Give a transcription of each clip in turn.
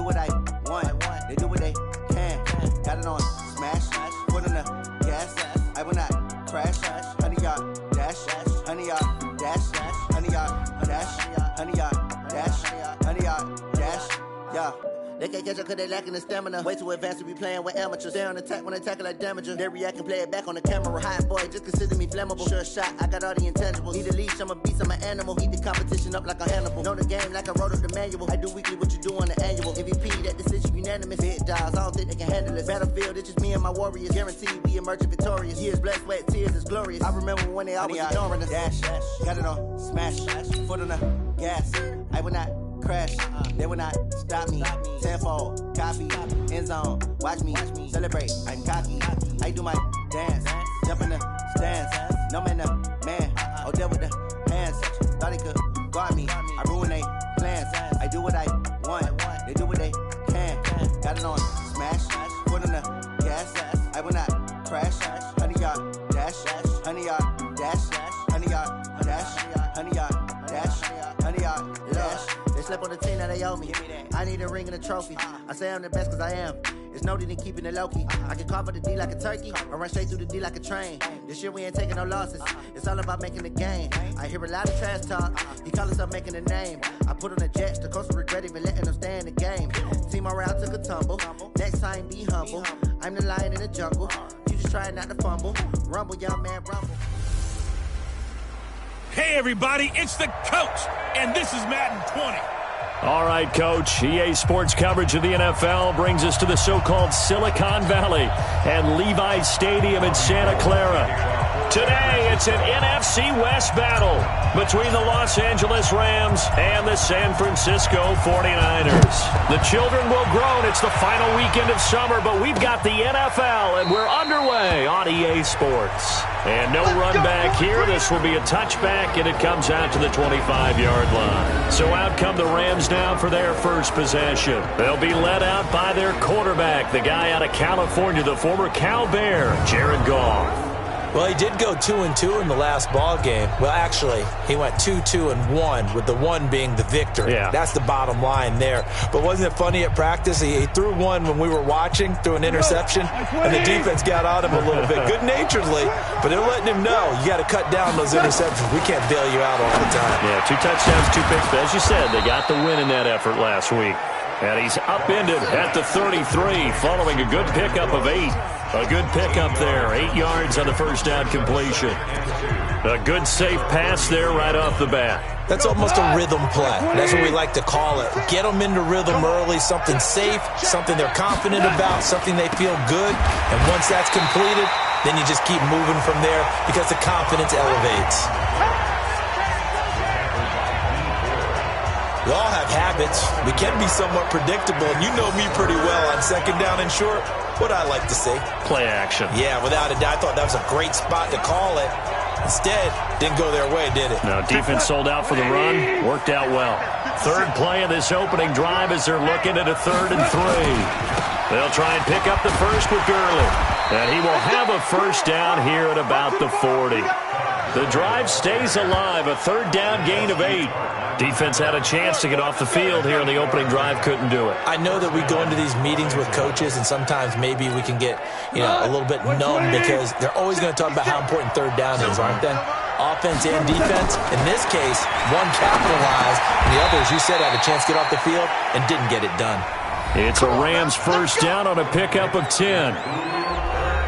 what I want. They do what they can. Got it on smash. Foot on the gas. I will not crash. 100-yard dash. 100-yard dash. 100-yard dash. 100-yard dash. 100-yard dash. Yeah. They can't catch up cause they lacking the stamina. Way too advanced to be playing with amateurs. Stay on attack when they tackle like damager. They react and play it back on the camera. Hot boy, just consider me flammable. Sure shot, I got all the intangibles. Need a leash, I'm a beast, I'm an animal. Heat the competition up like a Hannibal. Know the game like I wrote up the manual. I do weekly what you do on the annual. MVP, that decision unanimous. Hit dials, I don't think they can handle it. Battlefield, it's just me and my warriors. Guaranteed we emerging victorious. Years, blood, sweat, tears, it's glorious. I remember when they always ignoring us. Dash, got it on smash. Foot on the gas. I will not crash, they will not stop me. Tenfold, copy, end zone, watch me celebrate. I'm cocky, I do my dance, jump in the stands. No man, man, oh there with the hands. Thought they could guard me, I ruin they plans. I do what I want, they do what they can. Got it on smash, foot on the gas. I will not crash. 100-yard dash, 100-yard dash, 100-yard dash, 100-yard dash, 100-yard dash. They slept on the team that they owe me. I need a ring and a trophy. I say I'm the best cause I am. It's noted in keeping it low-key. I can carve for the D like a turkey or run straight through the D like a train. This year we ain't taking no losses. It's all about making the game. I hear a lot of trash talk. He call himself making a name. I put on the Jets. The coach will regret even letting them stay in the game. Team morale took a tumble. Next time be humble. I'm the lion in the jungle. You just trying not to fumble. Rumble, young man, rumble. Hey, everybody, it's the coach, and this is Madden 20. All right, Coach. EA Sports coverage of the NFL brings us to the so-called Silicon Valley at Levi's Stadium in Santa Clara. Today, it's an NFC West battle between the Los Angeles Rams and the San Francisco 49ers. The children will groan. It's the final weekend of summer, but we've got the NFL, and we're underway on EA Sports. And no run back here. This will be a touchback, and it comes out to the 25-yard line. So out come the Rams now for their first possession. They'll be led out by their quarterback, the guy out of California, the former Cal Bear, Jared Goff. Well, he did go 2-2 in the last ball game. Well, actually, he went 2-2-1, with the one being the victory. Yeah. That's the bottom line there. But wasn't it funny at practice? He threw one when we were watching, threw an interception, and the defense got on him a little bit, good-naturedly. But they're letting him know, you got to cut down those interceptions. We can't bail you out all the time. Yeah, 2 touchdowns, 2 picks. But as you said, they got the win in that effort last week. And he's upended at the 33 following a good pickup of 8. A good pickup there. 8 yards on the first down completion. A good safe pass there right off the bat. That's almost a rhythm play. That's what we like to call it. Get them into rhythm early, something safe, something they're confident about, something they feel good. And once that's completed, then you just keep moving from there because the confidence elevates. We all have habits. We can be somewhat predictable, and you know me pretty well on second down and short. What I like to say? Play action. Yeah, without a doubt. I thought that was a great spot to call it. Instead, didn't go their way, did it? No, defense sold out for the run. Worked out well. Third play of this opening drive as they're looking at a 3rd and 3. They'll try and pick up the first with Gurley. And he will have a first down here at about the 40. The drive stays alive. A 3rd down gain of 8. Defense had a chance to get off the field here in the opening drive, couldn't do it. I know that we go into these meetings with coaches, and sometimes maybe we can get, a little bit numb because they're always going to talk about how important 3rd down is, aren't they? Offense and defense. In this case, one capitalized, and the other, as you said, had a chance to get off the field and didn't get it done. It's a Rams first down on a pickup of 10.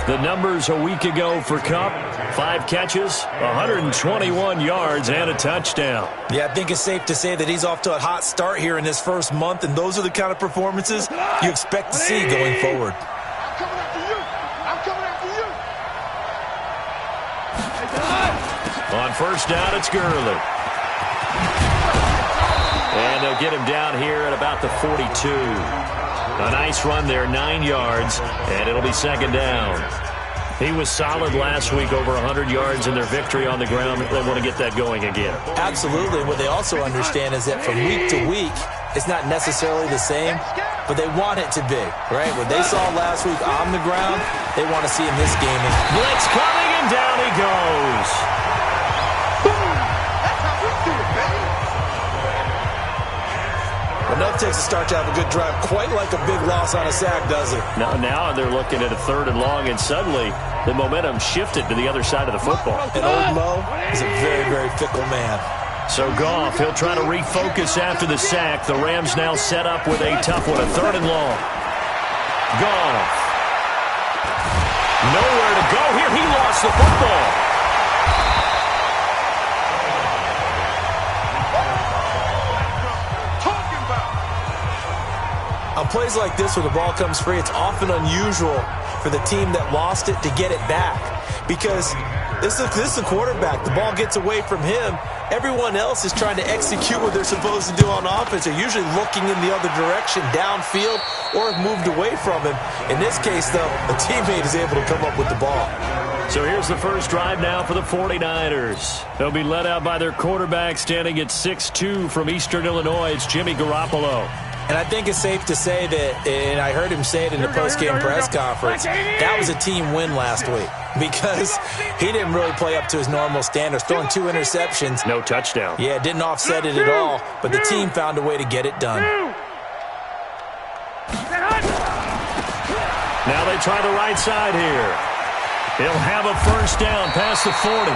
The numbers a week ago for Kupp: 5 catches, 121 yards, and a touchdown. Yeah, I think it's safe to say that he's off to a hot start here in his first month, and those are the kind of performances you expect to see going forward. I'm coming after you. I'm coming after you. On first down, it's Gurley. And they'll get him down here at about the 42. A nice run there, 9 yards, and it'll be second down. He was solid last week, over 100 yards in their victory on the ground. They want to get that going again. Absolutely. What they also understand is that from week to week, it's not necessarily the same, but they want it to be, right? What they saw last week on the ground, they want to see in this game. Blitz coming, and down he goes. Boom! That's how we do it, baby. Well, enough takes to start to have a good drive, quite like a big loss on a sack, does it? Now they're looking at a 3rd and long, and suddenly the momentum shifted to the other side of the football. And old Mo is a very, very fickle man. So Goff, he'll try to refocus after the sack. The Rams now set up with a tough one, a 3rd and long. Goff. Nowhere to go here. He lost the football. On plays like this where the ball comes free, it's often unusual for the team that lost it to get it back. Because this is a quarterback. The ball gets away from him. Everyone else is trying to execute what they're supposed to do on offense. They're usually looking in the other direction, downfield, or have moved away from him. In this case, though, a teammate is able to come up with the ball. So here's the first drive now for the 49ers. They'll be led out by their quarterback standing at 6'2" from Eastern Illinois. It's Jimmy Garoppolo. And I think it's safe to say that, and I heard him say it in the post-game press conference, that was a team win last week because he didn't really play up to his normal standards, throwing 2 interceptions. No touchdown. Yeah, didn't offset it at all, but the team found a way to get it done. Now they try the right side here. He'll have a first down past the 40.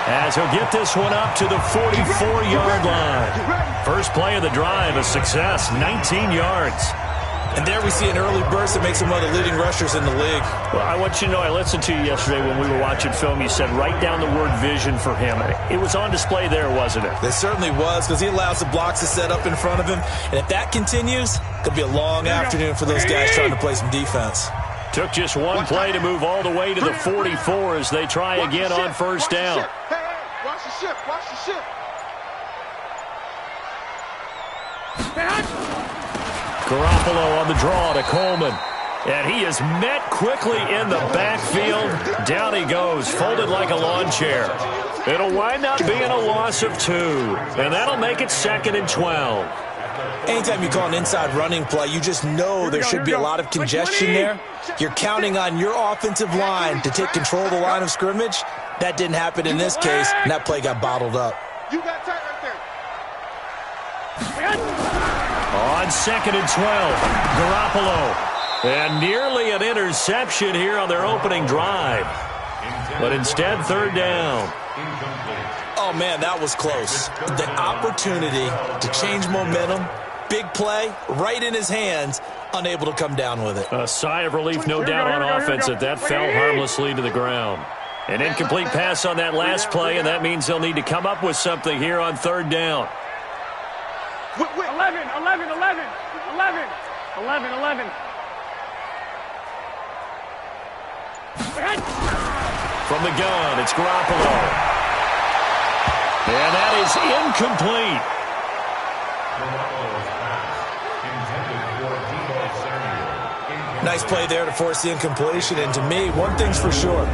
As he'll get this one up to the 44-yard line. First play of the drive, a success, 19 yards. And there we see an early burst that makes him one of the leading rushers in the league. Well, I want you to know, I listened to you yesterday when we were watching film. You said write down the word vision for him. It was on display there, wasn't it? It certainly was, because he allows the blocks to set up in front of him. And if that continues, it could be a long afternoon for those guys trying to play some defense. Took just one play to move all the way to the 44 as they try again on first down. Watch the ship. Watch the ship. Garoppolo on the draw to Coleman. And he is met quickly in the backfield. Down he goes, folded like a lawn chair. It'll wind up being a loss of 2. And that'll make it 2nd and 12. Anytime you call an inside running play, you just know there should be a lot of congestion there. You're counting on your offensive line to take control of the line of scrimmage. That didn't happen in this case, and that play got bottled up. You got tight right there. On 2nd and 12, Garoppolo. And nearly an interception here on their opening drive. But instead, 3rd down. Oh, man, that was close. The opportunity to change momentum, big play, right in his hands, unable to come down with it. A sigh of relief, no doubt, on offense that fell harmlessly to the ground. An incomplete pass on that last play, and that means they'll need to come up with something here on 3rd down. 11. From the gun, it's Garoppolo. And that is incomplete. Nice play there to force the incompletion. And to me, one thing's for sure.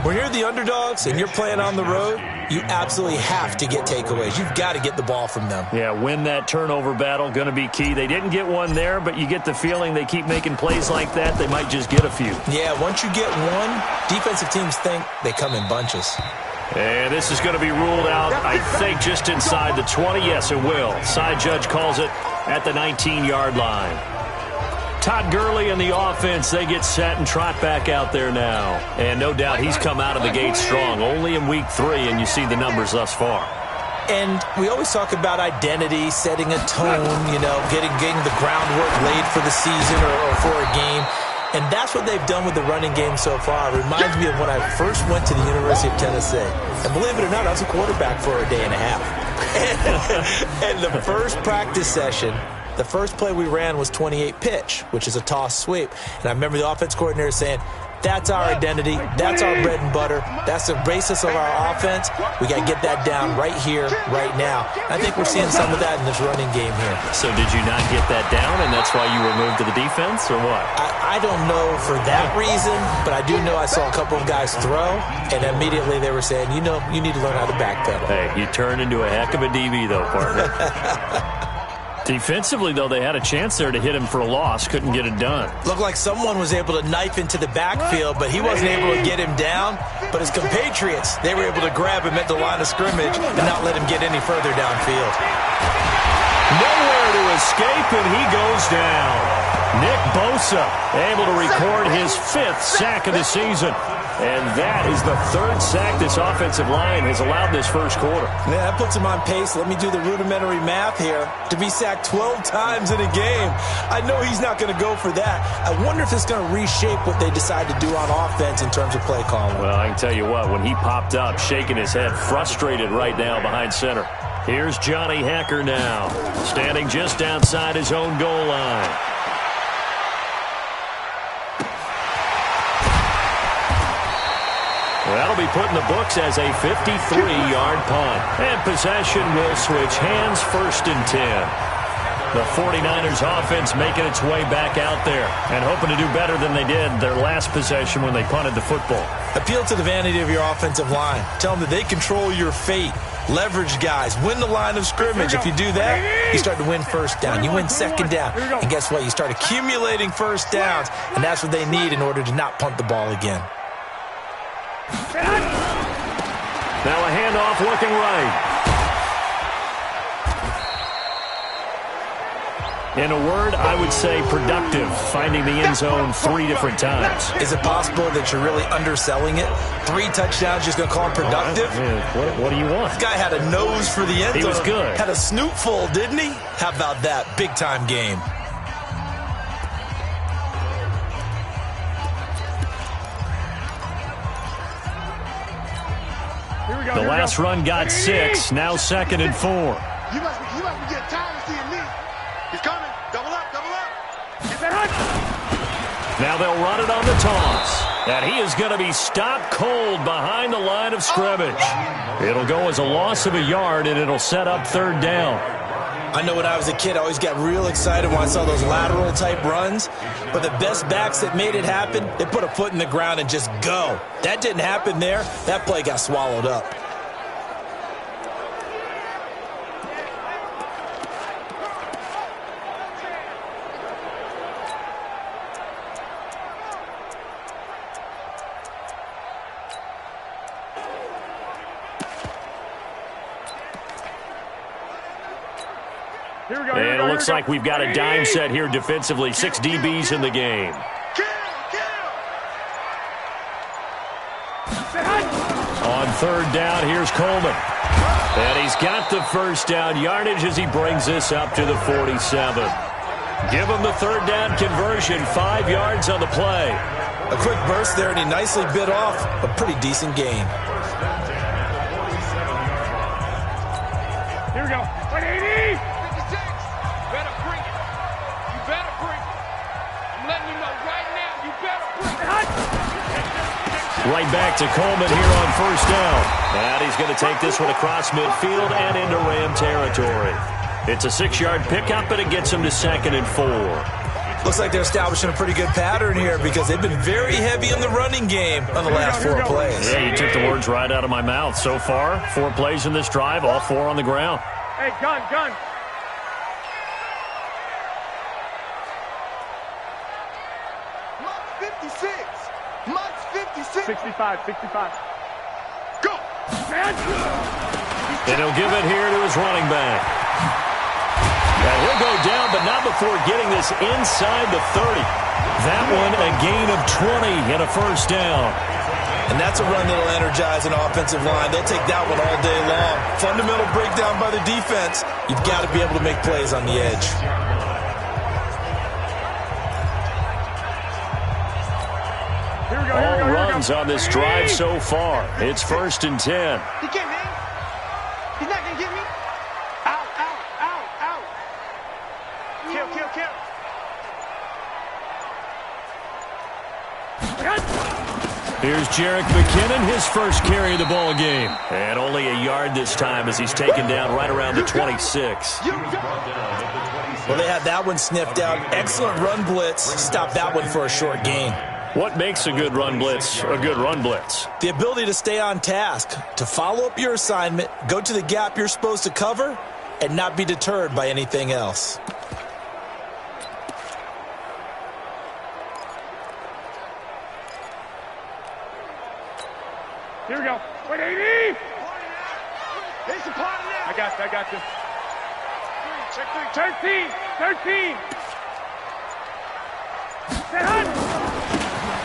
When you're the underdogs and you're playing on the road, you absolutely have to get takeaways. You've got to get the ball from them. Yeah, win that turnover battle, going to be key. They didn't get one there, but you get the feeling they keep making plays like that, they might just get a few. Yeah, once you get one, defensive teams think they come in bunches. And this is going to be ruled out, I think, just inside the 20. Yes, it will. Side judge calls it at the 19-yard line. Todd Gurley and the offense, they get set and trot back out there now. And no doubt he's come out of the gate strong. Only in week 3, and you see the numbers thus far. And we always talk about identity, setting a tone, getting the groundwork laid for the season or for a game. And that's what they've done with the running game so far. It reminds me of when I first went to the University of Tennessee. And believe it or not, I was a quarterback for a day and a half. And the first practice session, the first play we ran was 28 pitch, which is a toss sweep. And I remember the offense coordinator saying, that's our identity. That's our bread and butter. That's the basis of our offense. We got to get that down right here, right now. I think we're seeing some of that in this running game here. So did you not get that down, and that's why you were moved to the defense, or what? I don't know for that reason, but I do know I saw a couple of guys throw, and immediately they were saying, you need to learn how to backpedal. Hey, you turned into a heck of a DB, though, partner. Defensively, though, they had a chance there to hit him for a loss. Couldn't get it done. Looked like someone was able to knife into the backfield, but he wasn't able to get him down. But his compatriots, they were able to grab him at the line of scrimmage and not let him get any further downfield. Nowhere to escape, and he goes down. Nick Bosa able to record his 5th sack of the season. And that is the 3rd sack this offensive line has allowed this first quarter. Yeah, that puts him on pace. Let me do the rudimentary math here. To be sacked 12 times in a game, I know he's not going to go for that. I wonder if it's going to reshape what they decide to do on offense in terms of play calling. Well, I can tell you what, when he popped up, shaking his head, frustrated right now behind center. Here's Johnny Hacker now, standing just outside his own goal line. That'll be put in the books as a 53-yard punt. And possession will switch hands, 1st and 10. The 49ers offense making its way back out there and hoping to do better than they did their last possession when they punted the football. Appeal to the vanity of your offensive line. Tell them that they control your fate. Leverage guys. Win the line of scrimmage. If you do that, you start to win 1st down. You win 2nd down. And guess what? You start accumulating 1st downs, and that's what they need in order to not punt the ball again. Now a handoff looking right. In a word, I would say productive, finding the end zone 3 different times. Is it possible that you're really underselling it? 3 touchdowns, just going to call him productive? What do you want? This guy had a nose for the end zone. He was good. Had a snoot full, didn't he? How about that? Big-time game. The last run got 6, now 2nd and 4. You must be getting tired of seeing me. He's coming. Double up, double up. Get that hunt. Now they'll run it on the toss. And he is going to be stopped cold behind the line of scrimmage. It'll go as a loss of a yard, and it'll set up 3rd down. I know when I was a kid, I always got real excited when I saw those lateral-type runs. But the best backs that made it happen, they put a foot in the ground and just go. That didn't happen there. That play got swallowed up. And it looks like we've got a dime set here defensively. 6 DBs in the game. On 3rd down, here's Coleman. And he's got the 1st down yardage as he brings this up to the 47. Give him the 3rd down conversion, 5 yards on the play. A quick burst there, and he nicely bit off a pretty decent gain. Here we go. 180. Better bring it. You better bring it. I'm letting you know right now, you better bring it. Right back to Coleman here on 1st down. And he's going to take this one across midfield and into Ram territory. It's a 6-yard pickup, and it gets him to 2nd and 4. Looks like they're establishing a pretty good pattern here because they've been very heavy in the running game on the last 4 plays. Yeah, you took the words right out of my mouth. So far, 4 plays in this drive, all 4 on the ground. Hey, gun. Mud's 56. Mud's 56. 65. Go. Man. And he'll give it here to his running back. And he'll go down, but not before getting this inside the 30. That one a gain of 20 and a 1st down. And that's a run that'll energize an offensive line. They'll take that one all day long. Fundamental breakdown by the defense. You've got to be able to make plays on the edge. All runs on this drive so far. It's 1st and 10. He can't hang. He's not going to get me. Out. Kill. Here's Jerick McKinnon, his first carry of the ball game. And only a yard this time as he's taken down right around the 26. Well, they had that one sniffed out. Excellent run blitz. Stop that one for a short gain. What makes a good run blitz a good run blitz? The ability to stay on task, to follow up your assignment, go to the gap you're supposed to cover, and not be deterred by anything else. Here we go. 180. It's a part of that. I got you. 13.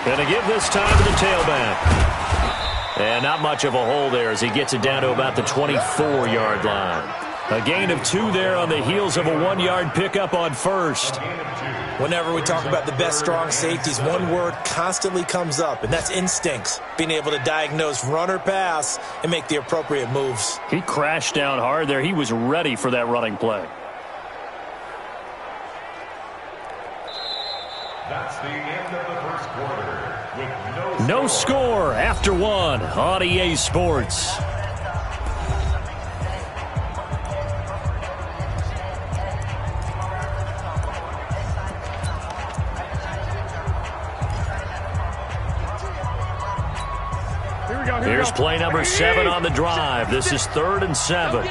Going to give this time to the tailback. And not much of a hole there as he gets it down to about the 24-yard line. A gain of 2 there on the heels of a 1-yard pickup on first. Whenever we talk about the best strong safeties, one word constantly comes up, and that's instincts. Being able to diagnose run or pass and make the appropriate moves. He crashed down hard there. He was ready for that running play. That's the end of the first quarter with no score after 1 on EA Sports. Here's play number 7 on the drive. This is 3rd and 7.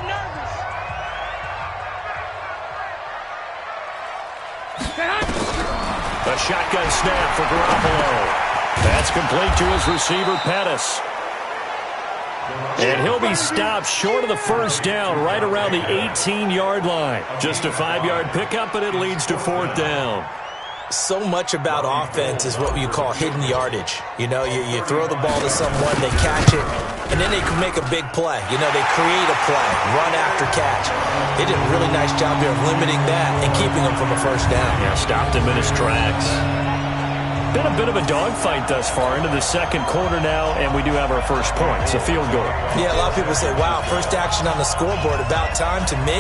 A shotgun snap for Garoppolo. That's complete to his receiver, Pettis. And he'll be stopped short of the first down right around the 18-yard line. Just a 5-yard pickup, and it leads to 4th down. So much about offense is what you call hidden yardage. You know, you throw the ball to someone, they catch it, and then they can make a big play. You know, they create a play, run after catch. They did a really nice job here of limiting that and keeping them from a first down. Yeah, stopped him in his tracks. Been a bit of a dogfight thus far into the second quarter now, and we do have our first point. It's a field goal. Yeah, a lot of people say, wow, first action on the scoreboard, about time. To me,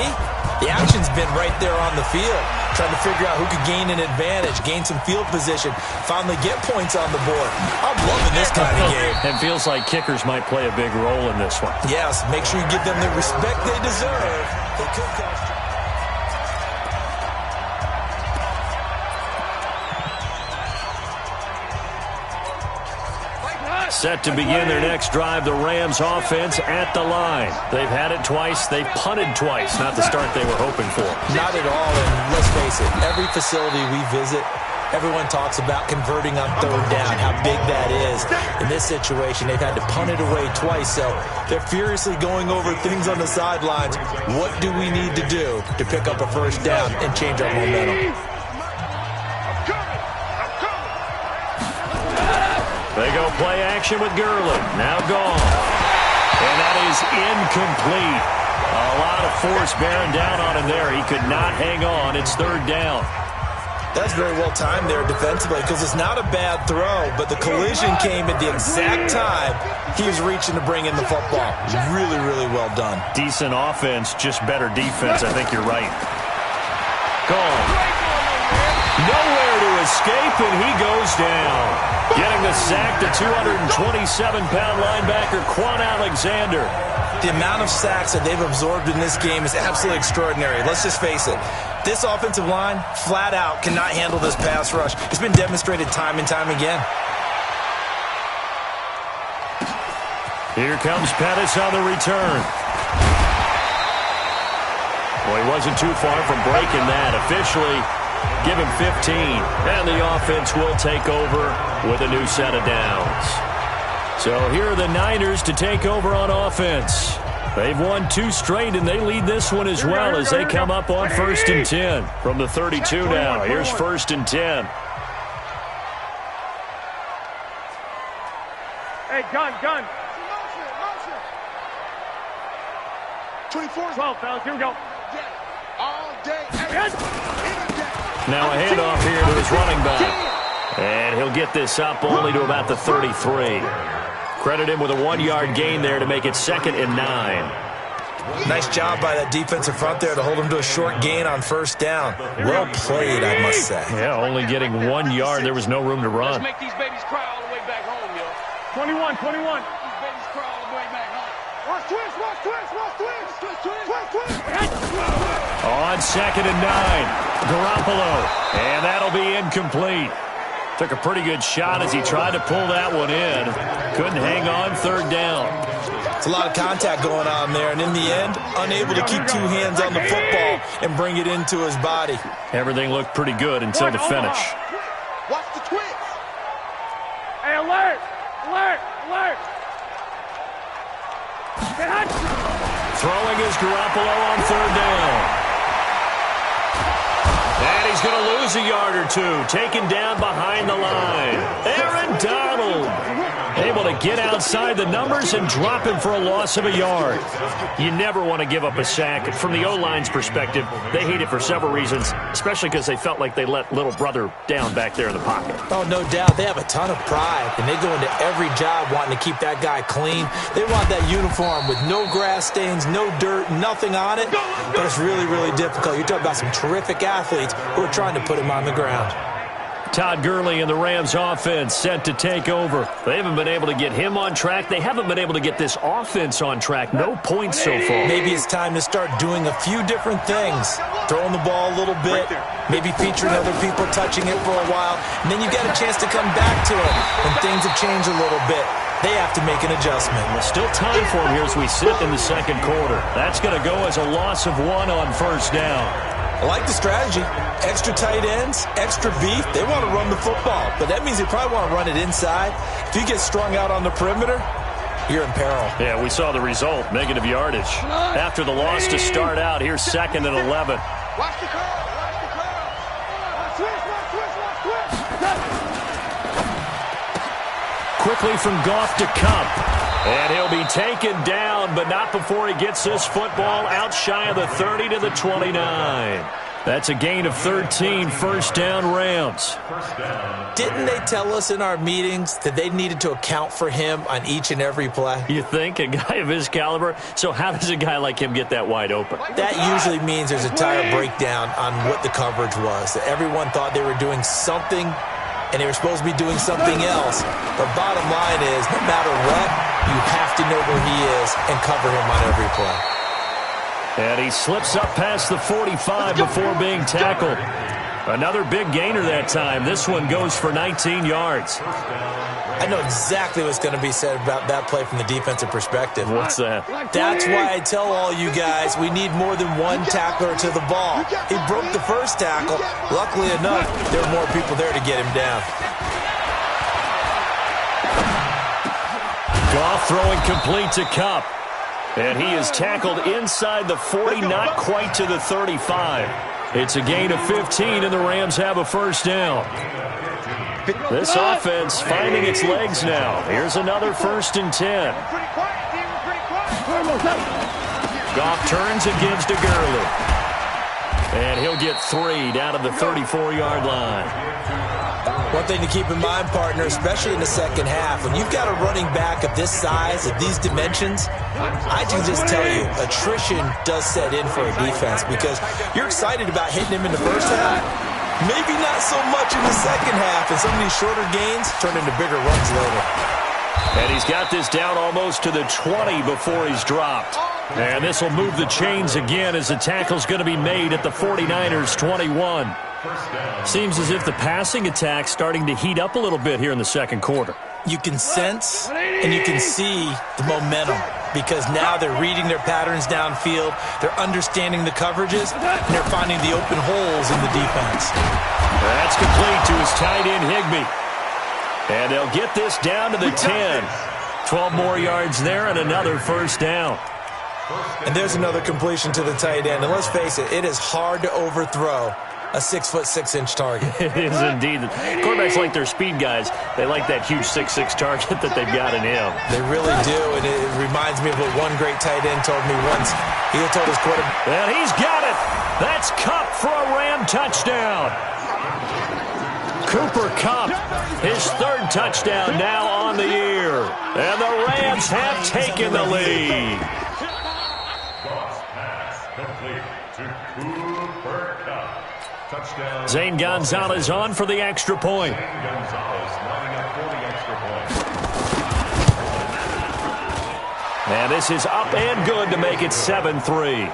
the action's been right there on the field, trying to figure out who could gain an advantage, gain some field position, finally get points on the board. I'm loving this kind of game. It feels like kickers might play a big role in this one. Yes, make sure you give them the respect they deserve. They could cost you. Set to begin their next drive, the Rams offense at the line. They've had it twice. They've punted twice. Not the start they were hoping for. Not at all, and let's face it, every facility we visit, everyone talks about converting on 3rd down, how big that is. In this situation, they've had to punt it away twice, so they're furiously going over things on the sidelines. What do we need to do to pick up a first down and change our momentum? They go play action with Gurley. Now gone. And that is incomplete. A lot of force bearing down on him there. He could not hang on. It's 3rd down. That's very well timed there defensively because it's not a bad throw, but the collision came at the exact time he was reaching to bring in the football. Really, really well done. Decent offense, just better defense. I think you're right. Gone. Nowhere to escape, and he goes down. Getting the sack, the 227-pound linebacker, Quan Alexander. The amount of sacks that they've absorbed in this game is absolutely extraordinary. Let's just face it. This offensive line, flat out, cannot handle this pass rush. It's been demonstrated time and time again. Here comes Pettis on the return. Well, he wasn't too far from breaking that. Officially, give him 15, and the offense will take over with a new set of downs. So here are the Niners to take over on offense. They've won 2 straight, and they lead this one as well as they come up on 1st and 10 from the 32 now. Here's 1st and 10. Hey, gun. 24. 12, fellas, here we go. All day. Now a handoff here to his running back. And he'll get this up only to about the 33. Credit him with a 1-yard gain there to make it 2nd and 9. Nice job by that defensive front there to hold him to a short gain on 1st down. Well played, I must say. Yeah, only getting 1 yard. There was no room to run. Let's make these babies cry all the way back home, yo. 21. These babies cry all the way back home. Watch twist. On 2nd and 9, Garoppolo. And that'll be incomplete. Took a pretty good shot as he tried to pull that one in. Couldn't hang on, 3rd down. It's a lot of contact going on there, and in the end, unable to keep 2 hands on the football and bring it into his body. Everything looked pretty good until the finish. Watch the twist. Hey, alert. Throwing is Garoppolo on 3rd down. And he's going to lose a yard or two. Taken down behind the line. Aaron Donald able to get outside the numbers and drop him for a loss of a yard. You never want to give up a sack. From the O-line's perspective, they hate it for several reasons, especially because they felt like they let little brother down back there in the pocket. Oh, no doubt. They have a ton of pride, and they go into every job wanting to keep that guy clean. They want that uniform with no grass stains, no dirt, nothing on it, but it's really, really difficult. You're talking about some terrific athletes who are trying to put him on the ground. Todd Gurley and the Rams offense set to take over. They haven't been able to get him on track. They haven't been able to get this offense on track. No points so far. Maybe it's time to start doing a few different things. Throwing the ball a little bit, maybe featuring other people touching it for a while, and then you get a chance to come back to it when things have changed a little bit. They have to make an adjustment. Still time for him here as we sit in the second quarter. That's going to go as a loss of 1 on first down. I like the strategy. Extra tight ends, extra beef. They want to run the football, but that means they probably want to run it inside. If you get strung out on the perimeter, you're in peril. Yeah, we saw the result, negative yardage. After the loss to start out, here's 2nd and 11. Watch the curl. Watch the curl. Watch twist. Quickly from Goff to Kupp. And he'll be taken down, but not before he gets this football out shy of the 30 to the 29. That's a gain of 13, first down Rams. Didn't they tell us in our meetings that they needed to account for him on each and every play? You think? A guy of his caliber? So how does a guy like him get that wide open? That usually means there's a tire breakdown on what the coverage was. That everyone thought they were doing something, and they were supposed to be doing something else. But bottom line is, no matter what, you have to know where he is and cover him on every play. And he slips up past the 45 before being tackled. Another big gainer that time. This one goes for 19 yards. I know exactly what's going to be said about that play from the defensive perspective. What's that? That's why I tell all you guys we need more than one tackler to the ball. He broke the first tackle. Luckily enough, there were more people there to get him down. Goff throwing complete to Kupp. And he is tackled inside the 40, not quite to the 35. It's a gain of 15, and the Rams have a first down. This offense finding its legs now. Here's another 1st and 10. Goff turns and gives to Gurley. And he'll get 3 down to the 34-yard line. One thing to keep in mind, partner, especially in the second half, when you've got a running back of this size, of these dimensions, I can just tell you, attrition does set in for a defense because you're excited about hitting him in the first half. Maybe not so much in the second half, and some of these shorter gains turn into bigger runs later. And he's got this down almost to the 20 before he's dropped. And this will move the chains again as the tackle's going to be made at the 49ers' 21. Seems as if the passing attack's starting to heat up a little bit here in the second quarter. You can sense and you can see the momentum because now they're reading their patterns downfield, they're understanding the coverages, and they're finding the open holes in the defense. That's complete to his tight end, Higbee. And they'll get this down to the 10. 12 more yards there and another first down. And there's another completion to the tight end. And let's face it, it is hard to overthrow a 6'6" target. It is indeed. Quarterbacks like their speed guys. They like that huge 6'6" target that they've got in him. They really do, and it reminds me of what one great tight end told me once. He told his quarterback. And he's got it. That's Kupp for a Ram touchdown. Cooper Kupp, his 3rd touchdown now on the year. And the Rams have taken the lead. Zane Gonzalez on for the extra point. And this is up and good to make it 7-3.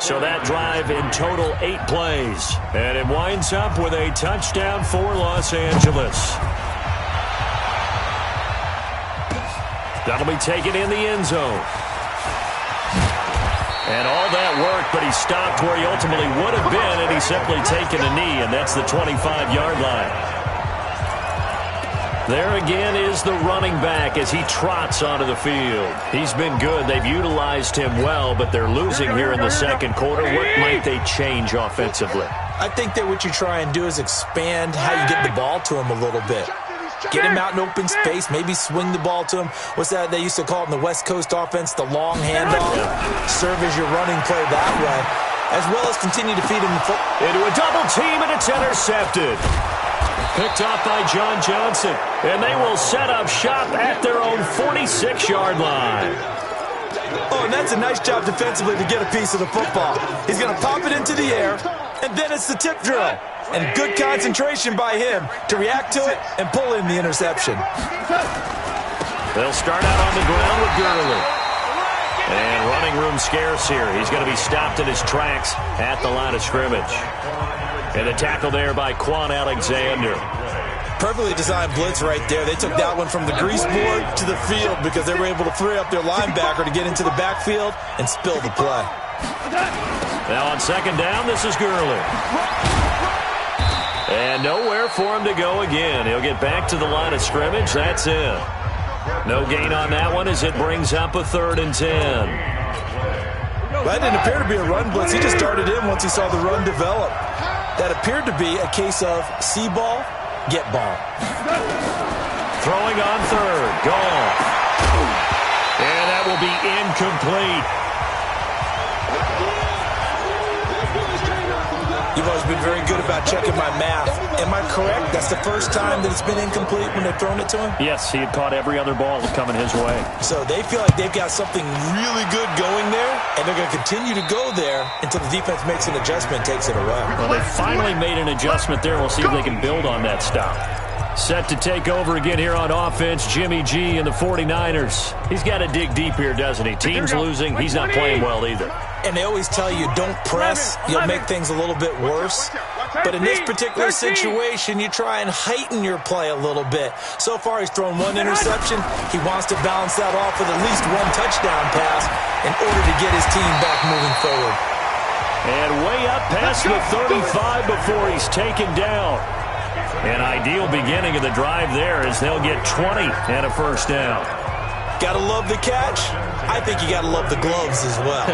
So that drive in total 8 plays. And it winds up with a touchdown for Los Angeles. That'll be taken in the end zone. And all that work, but he stopped where he ultimately would have been, and he's simply taken a knee, and that's the 25-yard line. There again is the running back as he trots onto the field. He's been good. They've utilized him well, but they're losing here in the second quarter. What might they change offensively? I think that what you try and do is expand how you get the ball to him a little bit. Get him out in open space, maybe swing the ball to him. What's that they used to call it in the West Coast offense, the long handoff? Serve as your running play that way, as well as continue to feed him the football. Into a double team, and it's intercepted. Picked off by John Johnson, and they will set up shop at their own 46-yard line. Oh, and that's a nice job defensively to get a piece of the football. He's going to pop it into the air, and then it's the tip drill. And good concentration by him to react to it and pull in the interception. They'll start out on the ground with Gurley. And running room scarce here. He's going to be stopped in his tracks at the line of scrimmage. And the tackle there by Quan Alexander. Perfectly designed blitz right there. They took that one from the grease board to the field because they were able to free up their linebacker to get into the backfield and spill the play. Now on second down, this is Gurley. And nowhere for him to go again. He'll get back to the line of scrimmage. That's it. No gain on that one as it brings up a 3rd and 10. Well, that didn't appear to be a run blitz. He just started in once he saw the run develop. That appeared to be a case of see ball, get ball. Throwing on 3rd. Gone. And that will be incomplete. You've always been very good about checking my math. Am I correct? That's the first time that it's been incomplete when they've thrown it to him? Yes, he had caught every other ball coming his way. So they feel like they've got something really good going there, and they're going to continue to go there until the defense makes an adjustment and takes it away. Well, they finally made an adjustment there. We'll see if they can build on that stop. Set to take over again here on offense, Jimmy G and the 49ers. He's got to dig deep here, doesn't he? Team's losing. He's not playing well either. And they always tell you, don't press. You'll make things a little bit worse. But in this particular situation, you try and heighten your play a little bit. So far, he's thrown one interception. He wants to balance that off with at least one touchdown pass in order to get his team back moving forward. And way up past the 35 before he's taken down. An ideal beginning of the drive there as they'll get 20 and a first down. Gotta love the catch. I think you gotta love the gloves as well.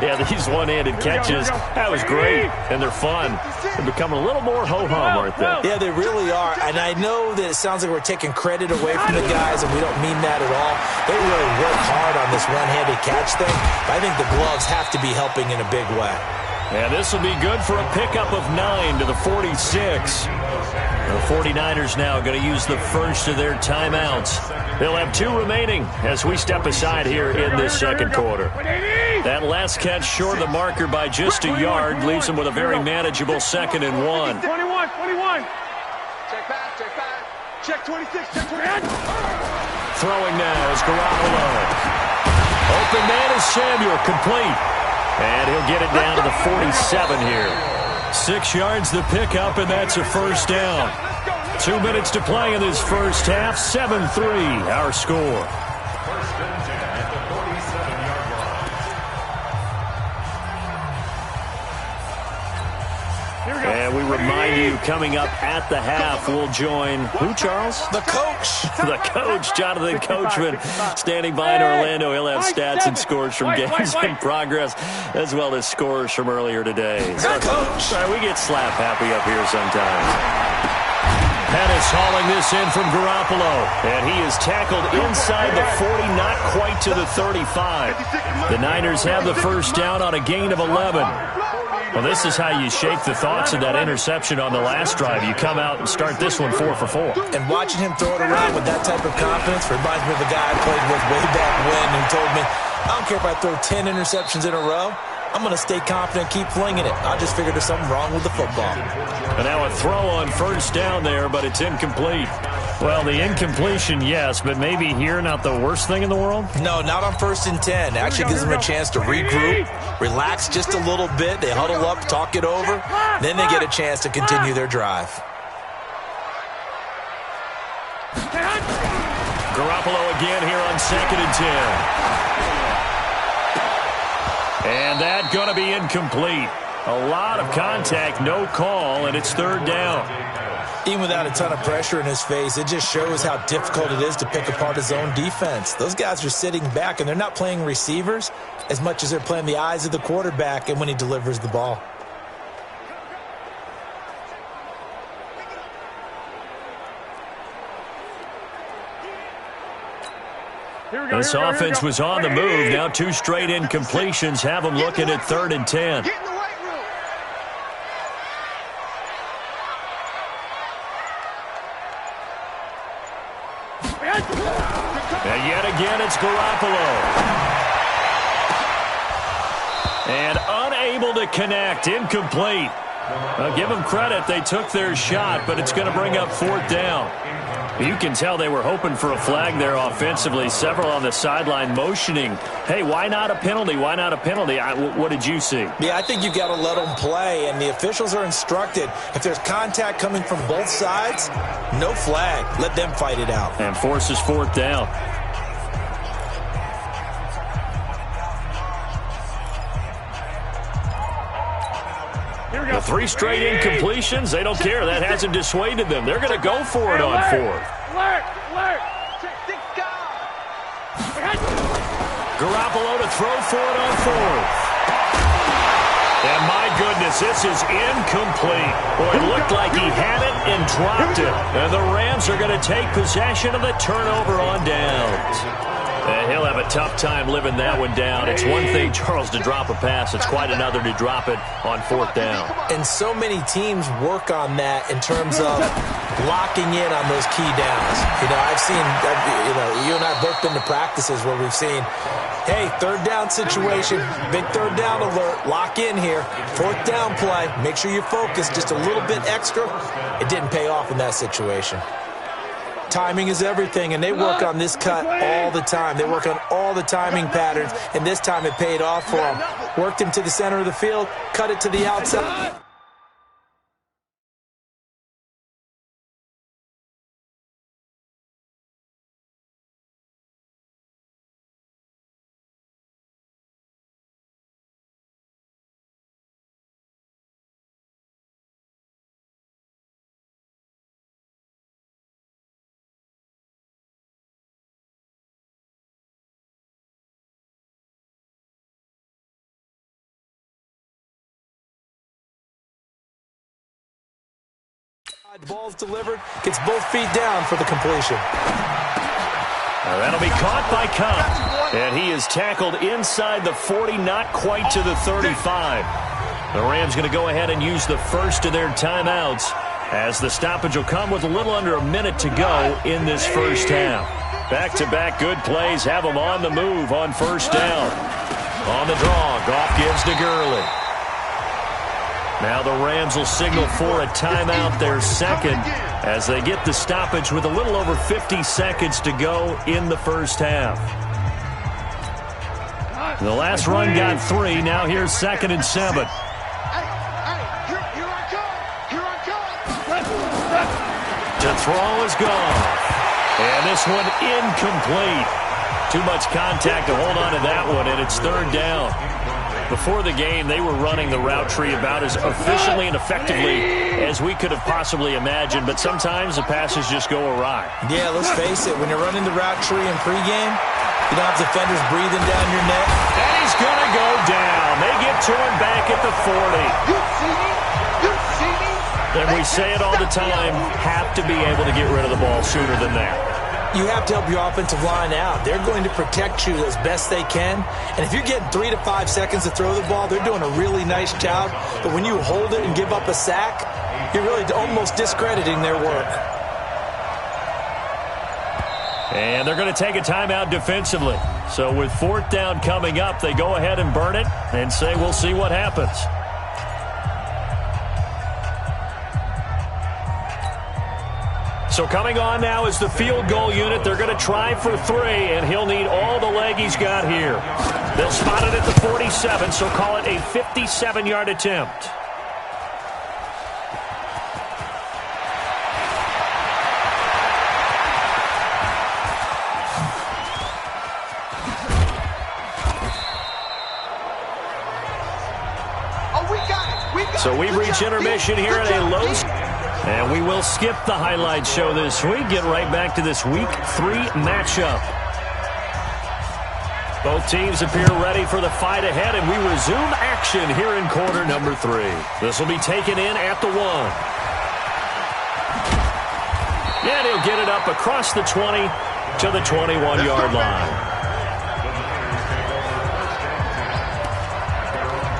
Yeah, these one-handed catches, that was great, and they're fun. They're becoming a little more ho-hum, aren't they? Yeah, they really are, and I know that it sounds like we're taking credit away from the guys, and we don't mean that at all. They really work hard on this one-handed catch thing, but I think the gloves have to be helping in a big way. And this will be good for a pickup of 9 to the 46. The 49ers now going to use the first of their timeouts. They'll have 2 remaining as we step aside here in this second quarter. That last catch short of the marker by just a yard leaves them with a very manageable 2nd and 1. 21. Check back. Check 26. Check 21. Throwing now is Garoppolo. Open man is Samuel, complete. And he'll get it down to the 47 here. 6 yards the pickup, and that's a first down. 2 minutes to play in this first half. 7-3 our score. First and 10 at the 47-yard line. And we remind you, coming up at the half, we'll join who, Charles? The coach. The coach, Jonathan Coachman, standing by in Orlando. He'll have stats and scores from games in progress, as well as scores from earlier today. The coach. We get slap happy up here sometimes. Pettis hauling this in from Garoppolo, and he is tackled inside the 40, not quite to the 35. The Niners have the first down on a gain of 11. Well, this is how you shape the thoughts of that interception on the last drive. You come out and start this one 4 for 4. And watching him throw it around with that type of confidence reminds me of a guy I played with way back when who told me, I don't care if I throw 10 interceptions in a row. I'm going to stay confident, keep flinging it. I just figured there's something wrong with the football. And now a throw on first down there, but it's incomplete. Well, the incompletion, yes, but maybe here not the worst thing in the world? No, not on 1st and 10. It actually gives them a chance to regroup, relax just a little bit. They huddle up, talk it over. Then they get a chance to continue their drive. Garoppolo again here on 2nd and 10. And that going to be incomplete. A lot of contact, no call, and it's 3rd down. Even without a ton of pressure in his face, it just shows how difficult it is to pick apart his own defense. Those guys are sitting back, and they're not playing receivers as much as they're playing the eyes of the quarterback and when he delivers the ball. This offense was on the move. Now 2 straight incompletions have them looking at 3rd and 10. And yet again, it's Garoppolo. And unable to connect. Incomplete. Give them credit. They took their shot, but it's going to bring up 4th down. You can tell they were hoping for a flag there offensively. Several on the sideline motioning, hey, why not a penalty? Why not a penalty? What did you see? Yeah, I think you've got to let them play, and the officials are instructed. If there's contact coming from both sides, no flag. Let them fight it out. And forces 4th down. The 3 straight incompletions, they don't care. That hasn't dissuaded them. They're going to go for it on 4th. Garoppolo to throw for it on 4th. And my goodness, this is incomplete. Boy, it looked like he had it and dropped it. And the Rams are going to take possession of the turnover on downs. And he'll have a tough time living that one down. It's one thing, Charles, to drop a pass. It's quite another to drop it on 4th down. And so many teams work on that in terms of locking in on those key downs. I've seen, you and I have both been to practices where we've seen, hey, 3rd down situation, big 3rd down alert, lock in here. 4th down play, make sure you focus just a little bit extra. It didn't pay off in that situation. Timing is everything, and they work on this cut all the time. They work on all the timing patterns, and this time it paid off for them. Worked him to the center of the field, cut it to the outside. The ball's delivered, gets both feet down for the completion. That'll be caught by Cobb. And he is tackled inside the 40, not quite to the 35. The Rams going to go ahead and use the first of their timeouts, as the stoppage will come with a little under a minute to go in this first half. Back-to-back good plays have them on the move on 1st down. On the draw, Goff gives to Gurley. Now the Rams will signal for a timeout, their second, as they get the stoppage with a little over 50 seconds to go in the first half. The last run got 3. Now here's 2nd and 7. To throw is gone. And this one incomplete. Too much contact to hold on to that one, and it's 3rd down. Before the game, they were running the route tree about as efficiently and effectively as we could have possibly imagined, but sometimes the passes just go awry. Yeah, let's face it. When you're running the route tree in pregame, you don't have defenders breathing down your neck. And he's going to go down. They get to him back at the 40. You see me? You see me? And we say it all the time, have to be able to get rid of the ball sooner than that. You have to help your offensive line out. They're going to protect you as best they can. And if you're getting 3 to 5 seconds to throw the ball, they're doing a really nice job. But when you hold it and give up a sack, you're really almost discrediting their work. And they're going to take a timeout defensively. So with 4th down coming up, they go ahead and burn it and say we'll see what happens. So coming on now is the field goal unit. They're going to try for 3, and he'll need all the leg he's got here. They'll spot it at the 47, so call it a 57-yard attempt. So we've reached intermission here at a low. And we will skip the highlight show this week. Get right back to this Week 3 matchup. Both teams appear ready for the fight ahead, and we resume action here in quarter number 3. This will be taken in at the 1. And he'll get it up across the 20 to the 21-yard line.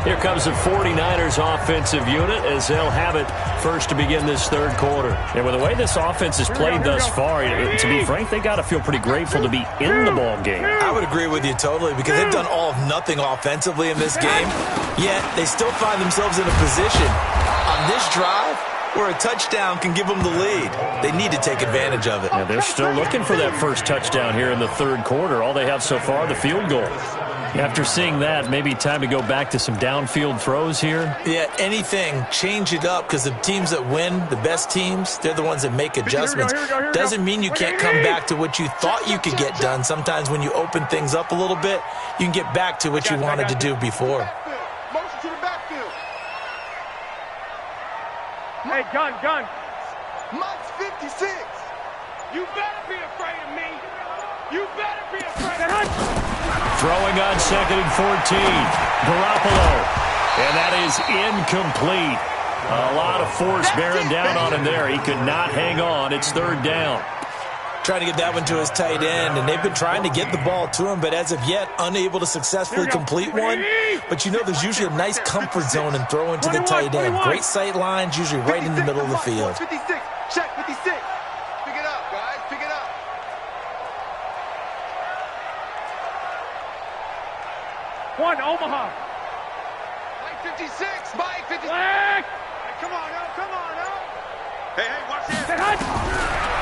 Here comes the 49ers offensive unit as they'll have it first to begin this third quarter. And with the way this offense has played thus far, to be frank, they got to feel pretty grateful to be in the ball game. I would agree with you totally because they've done all of nothing offensively in this game, yet they still find themselves in a position on this drive where a touchdown can give them the lead. They need to take advantage of it. Yeah, they're still looking for that first touchdown here in the third quarter. All they have so far, the field goal. After seeing that, maybe time to go back to some downfield throws here. Yeah, anything. Change it up because the teams that win, the best teams, they're the ones that make adjustments. Doesn't mean you can't come back to what you thought you could get done. Sometimes when you open things up a little bit, you can get back to what you wanted to do before. Motion to the backfield. Hey, gun. Mike's 56. You better be afraid of me. You better be afraid of me. Throwing on 2nd and 14. Garoppolo. And that is incomplete. A lot of force bearing down on him there. He could not hang on. It's third down. Trying to get that one to his tight end, and they've been trying to get the ball to him, but as of yet, unable to successfully complete one. But you know there's usually a nice comfort zone in throwing to the tight end. Great sight lines, usually right in the middle of the field. 56. Check 56. Pick it up, guys. Pick it up. One, Omaha. Mike 56. Mike 56. Hey, come on, now. Hey, watch this.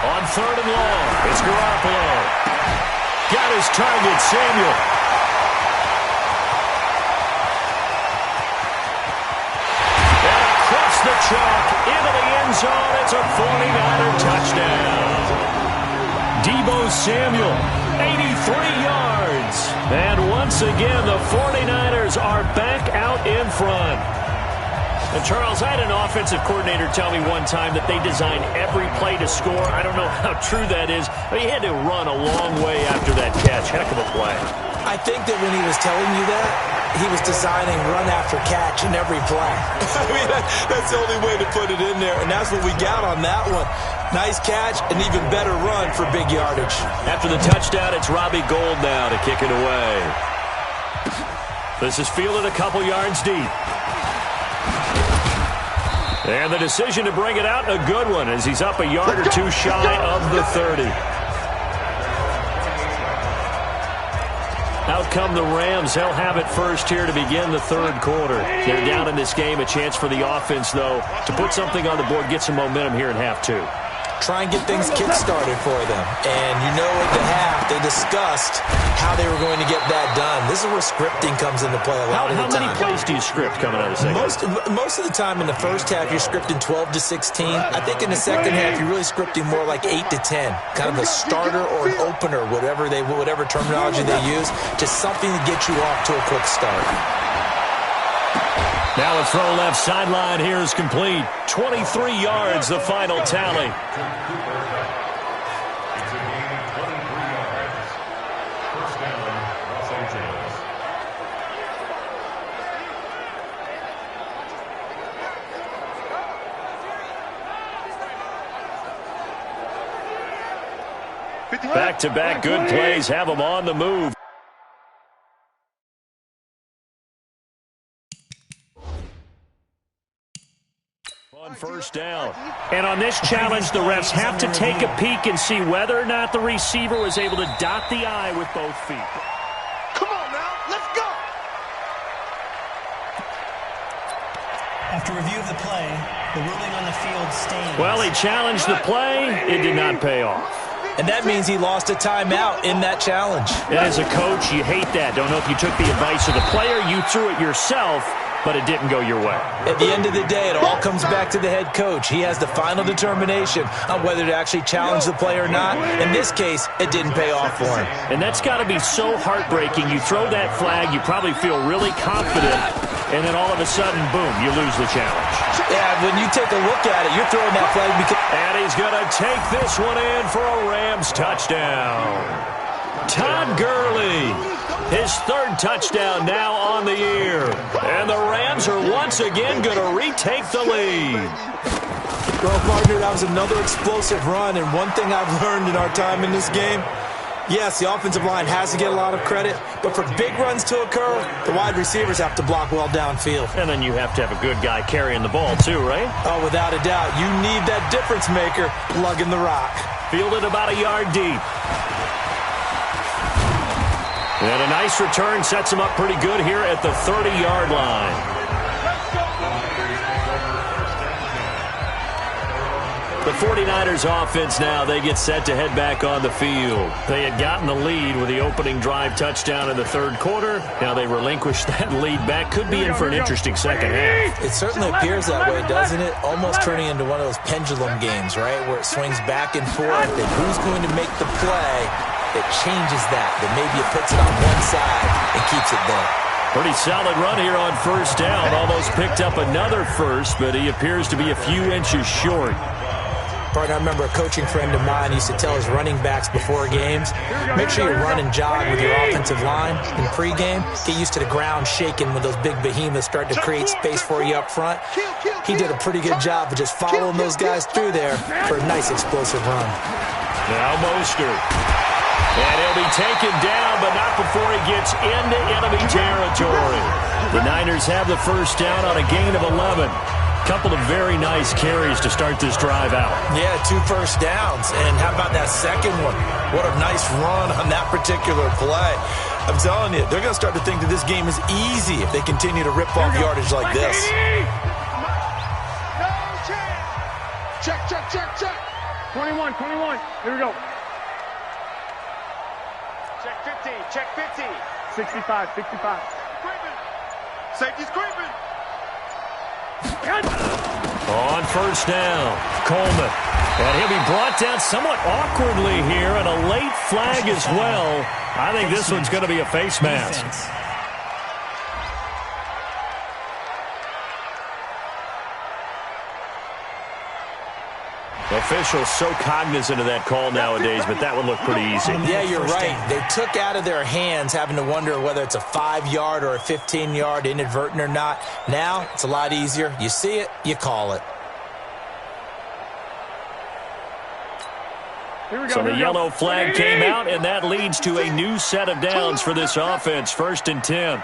On 3rd and long, it's Garoppolo. Got his target, Samuel. And across the track, into the end zone, it's a 49er touchdown. Deebo Samuel, 83 yards. And once again, the 49ers are back out in front. And Charles, I had an offensive coordinator tell me one time that they design every play to score. I don't know how true that is, but he had to run a long way after that catch. Heck of a play. I think that when he was telling you that, he was designing run after catch in every play. I mean, that's the only way to put it in there, and that's what we got on that one. Nice catch, an even better run for big yardage. After the touchdown, it's Robbie Gould now to kick it away. This is fielded a couple yards deep. And the decision to bring it out, a good one, as he's up a yard or two shy of the 30. Out come the Rams. They'll have it first here to begin the third quarter. They're down in this game. A chance for the offense, though, to put something on the board, get some momentum here in half 2. Try and get things kick-started for them. And you know at the half, they discussed how they were going to get that done. This is where scripting comes into play a lot of the time. How many plays do you script coming out of the second? Most of the time in the first half, you're scripting 12 to 16. I think in the second half, you're really scripting more like 8 to 10. Kind of a starter or an opener, whatever terminology they use, just something to get you off to a quick start. Now a throw left sideline here is complete. 23 yards, the final tally. It's a gain of 23 yards. First down, Los Angeles. Back-to-back good plays have them on the move. On first down. And on this challenge, the refs have to take a peek and see whether or not the receiver was able to dot the I with both feet. Come on now, let's go. After review of the play, the ruling on the field stands. Well, he challenged the play. It did not pay off. And that means he lost a timeout in that challenge. And as a coach, you hate that. Don't know if you took the advice of the player, you threw it yourself, but it didn't go your way. At the end of the day, it all comes back to the head coach. He has the final determination on whether to actually challenge the play or not. In this case, it didn't pay off for him. And that's got to be so heartbreaking. You throw that flag, you probably feel really confident, and then all of a sudden, boom, you lose the challenge. Yeah, when you take a look at it, you're throwing that flag because... And he's going to take this one in for a Rams touchdown. Todd Gurley, his third touchdown now on the year. And the Rams are once again going to retake the lead. Well, partner, that was another explosive run, and one thing I've learned in our time in this game, yes, the offensive line has to get a lot of credit, but for big runs to occur, the wide receivers have to block well downfield. And then you have to have a good guy carrying the ball too, right? Oh, without a doubt. You need that difference maker lugging the rock. Fielded about a yard deep. And a nice return sets him up pretty good here at the 30-yard line. The 49ers offense now, they get set to head back on the field. They had gotten the lead with the opening drive touchdown in the third quarter. Now they relinquish that lead back. Could be in for an interesting second half. It certainly appears that way, doesn't it? Almost turning into one of those pendulum games, right, where it swings back and forth. And who's going to make the play that changes that maybe it puts it on one side and keeps it there. Pretty solid run here on first down. Almost picked up another first, but he appears to be a few inches short. Partner, I remember a coaching friend of mine used to tell his running backs before games, make sure you run and jog with your offensive line in pregame. Get used to the ground shaking when those big behemoths start to create space for you up front. He did a pretty good job of just following those guys through there for a nice explosive run. Now Mostert. And he'll be taken down, but not before he gets into enemy territory. The Niners have the first down on a gain of 11. Couple of very nice carries to start this drive out. Yeah, 2 first downs. And how about that second one? What a nice run on that particular play. I'm telling you, they're going to start to think that this game is easy if they continue to rip off yardage like this. Check, check, check, check. 21, 21. Here we go. Check 15, check 15. 65, 65. Creeping. Safety's creeping. On first down, Coleman. And he'll be brought down somewhat awkwardly here, and a late flag as well. I think this one's going to be a face mask. Officials so cognizant of that call nowadays, but that would look pretty easy. Yeah, you're right. They took out of their hands having to wonder whether it's a 5-yard or a 15-yard, inadvertent or not. Now, it's a lot easier. You see it, you call it. So the yellow flag came out, and that leads to a new set of downs for this offense. 1st and 10.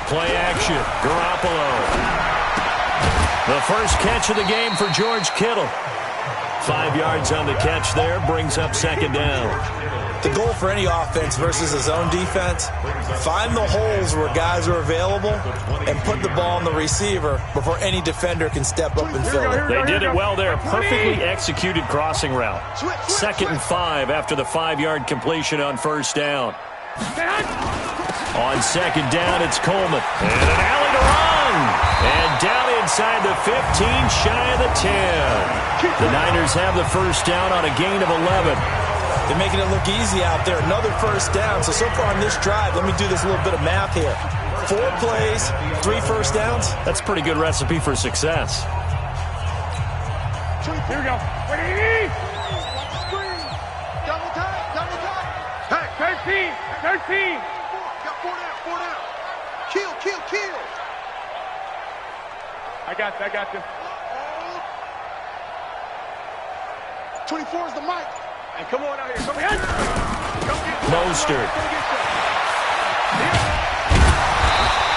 Play action. Garoppolo. The first catch of the game for George Kittle. 5 yards on the catch there, brings up 2nd down. The goal for any offense versus a zone defense, find the holes where guys are available and put the ball on the receiver before any defender can step up and fill it. They did it well there. Perfectly executed crossing route. 2nd and 5 after the 5-yard completion on first down. On 2nd down, it's Coleman. And an alley to run. And down inside the 15, shy of the 10. The Niners have the first down on a gain of 11. They're making it look easy out there. Another first down. So far on this drive, let me do this little bit of math here. 4 plays, 3 first downs. That's a pretty good recipe for success. Here we go. Double time. Hey, 13. Got 4 down. Kill. I got this. 24 is the mic. And come on out here. Come in. Mostert.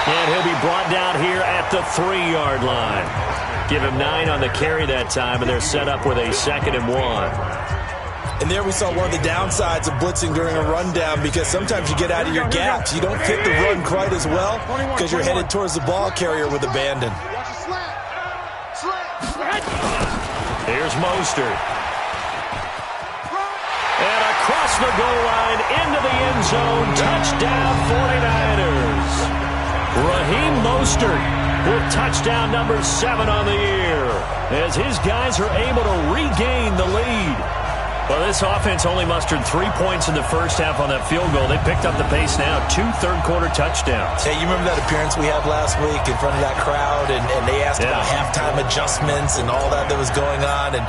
And he'll be brought down here at the 3-yard line. Give him 9 on the carry that time, and they're set up with a 2nd and 1. And there we saw one of the downsides of blitzing during a rundown, because sometimes you get out of your gaps. You don't fit the run quite as well because you're headed towards the ball carrier with abandon. Here's Mostert. And across the goal line into the end zone. Touchdown 49ers. Raheem Mostert with touchdown number 7 on the year as his guys are able to regain the lead. Well, this offense only mustered 3 points in the first half on that field goal. They picked up the pace now, 2 third-quarter touchdowns. Hey, you remember that appearance we had last week in front of that crowd, and they asked about halftime adjustments and all that was going on, and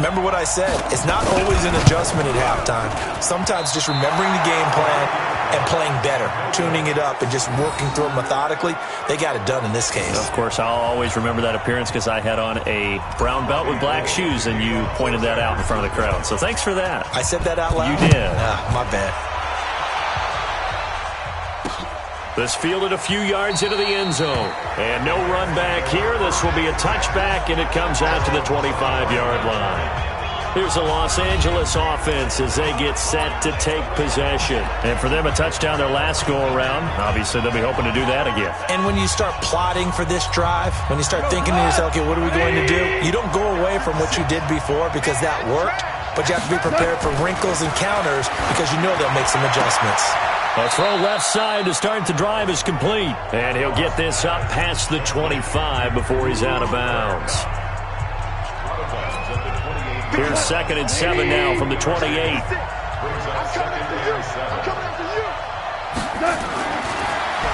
remember what I said. It's not always an adjustment at halftime. Sometimes just remembering the game plan and playing better, tuning it up, and just working through it methodically. They got it done in this case. Of course, I'll always remember that appearance because I had on a brown belt with black shoes, and you pointed that out in front of the crowd. So thanks for that. I said that out loud? You did. My bad. This fielded a few yards into the end zone. And no run back here. This will be a touchback, and it comes out to the 25-yard line. Here's the Los Angeles offense as they get set to take possession. And for them, a touchdown their last go-around. Obviously, they'll be hoping to do that again. And when you start plotting for this drive, when you start thinking to yourself, okay, what are we going to do? You don't go away from what you did before because that worked, but you have to be prepared for wrinkles and counters because you know they'll make some adjustments. A throw left side to start the drive is complete. And he'll get this up past the 25 before he's out of bounds. Here's 2nd and 7 now from the 28.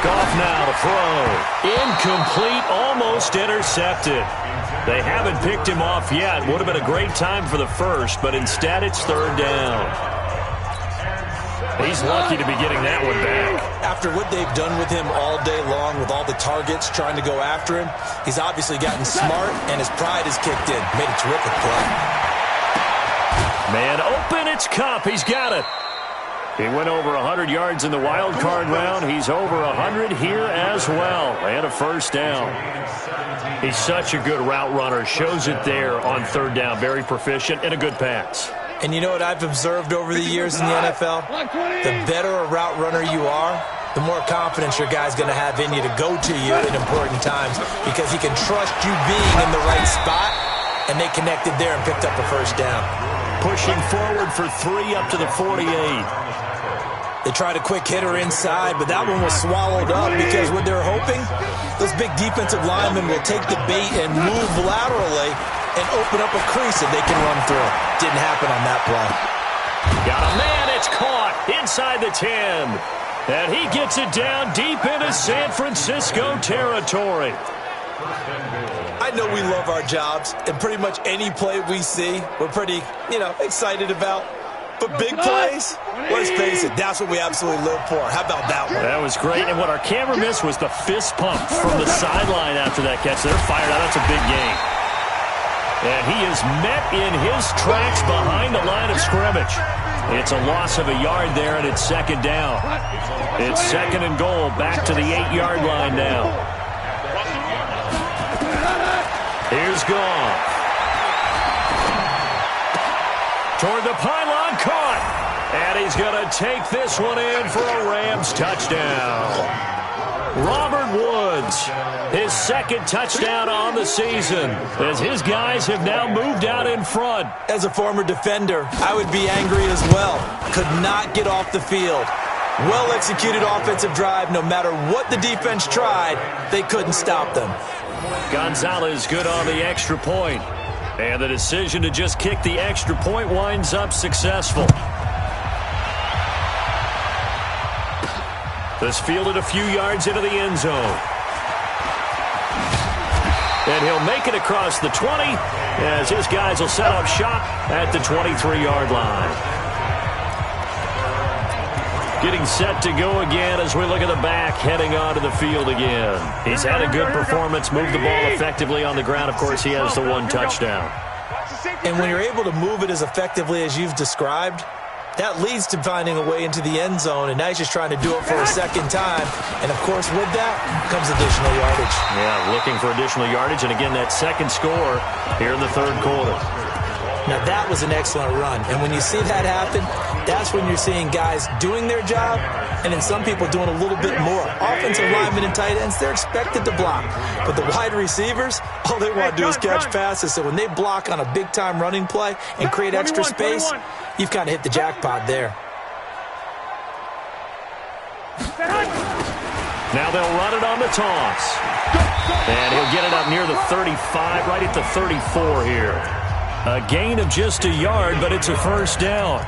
Goff now to throw. Incomplete, almost intercepted. They haven't picked him off yet. Would have been a great time for the first, but instead it's 3rd down. He's lucky to be getting that one back. After what they've done with him all day long, with all the targets trying to go after him, he's obviously gotten smart, and his pride has kicked in. Made a terrific play. Man open, it's Kupp. He's got it. He went over 100 yards in the wild card round. He's over 100 here as well. And a 1st down. He's such a good route runner. Shows it there on 3rd down. Very proficient and a good pass. And you know what I've observed over the years in the NFL? The better a route runner you are, the more confidence your guy's going to have in you to go to you at important times because he can trust you being in the right spot, and they connected there and picked up a 1st down. Pushing forward for 3 up to the 48. They tried a quick hitter inside, but that one was swallowed up because what they're hoping, those big defensive linemen will take the bait and move laterally and open up a crease that they can run through. Didn't happen on that play. Got a man, it's caught inside the 10. And he gets it down deep into San Francisco territory. I know we love our jobs, and pretty much any play we see, we're pretty, excited about. But big plays, let's face it, that's what we absolutely live for. How about that one? That was great, and what our camera missed was the fist pump from the sideline after that catch. They're fired out. That's a big game. And he is met in his tracks behind the line of scrimmage. It's a loss of a yard there, and it's 2nd down. It's 2nd and goal, back to the 8-yard line now. Here's Goff. Toward the pylon, caught. And he's going to take this one in for a Rams touchdown. Robert Woods, his 2nd touchdown on the season, as his guys have now moved out in front. As a former defender, I would be angry as well. Could not get off the field. Well-executed offensive drive. No matter what the defense tried, they couldn't stop them. Gonzalez good on the extra point. And the decision to just kick the extra point winds up successful. This fielded a few yards into the end zone. And he'll make it across the 20 as his guys will set up shop at the 23-yard line. Getting set to go again as we look at the back heading onto the field again. He's had a good performance, moved the ball effectively on the ground. Of course, he has the 1 touchdown. And when you're able to move it as effectively as you've described, that leads to finding a way into the end zone, and now he's just trying to do it for a 2nd time. And, of course, with that comes additional yardage. Yeah, looking for additional yardage, and again, that 2nd score here in the 3rd quarter. Now, that was an excellent run. And when you see that happen, that's when you're seeing guys doing their job and then some people doing a little bit more. Offensive linemen and tight ends, they're expected to block. But the wide receivers, all they want to do is catch passes. So when they block on a big-time running play and create extra space, you've kind of hit the jackpot there. Now they'll run it on the toss. And he'll get it up near the 35, right at the 34 here. A gain of just a yard, but it's a first down.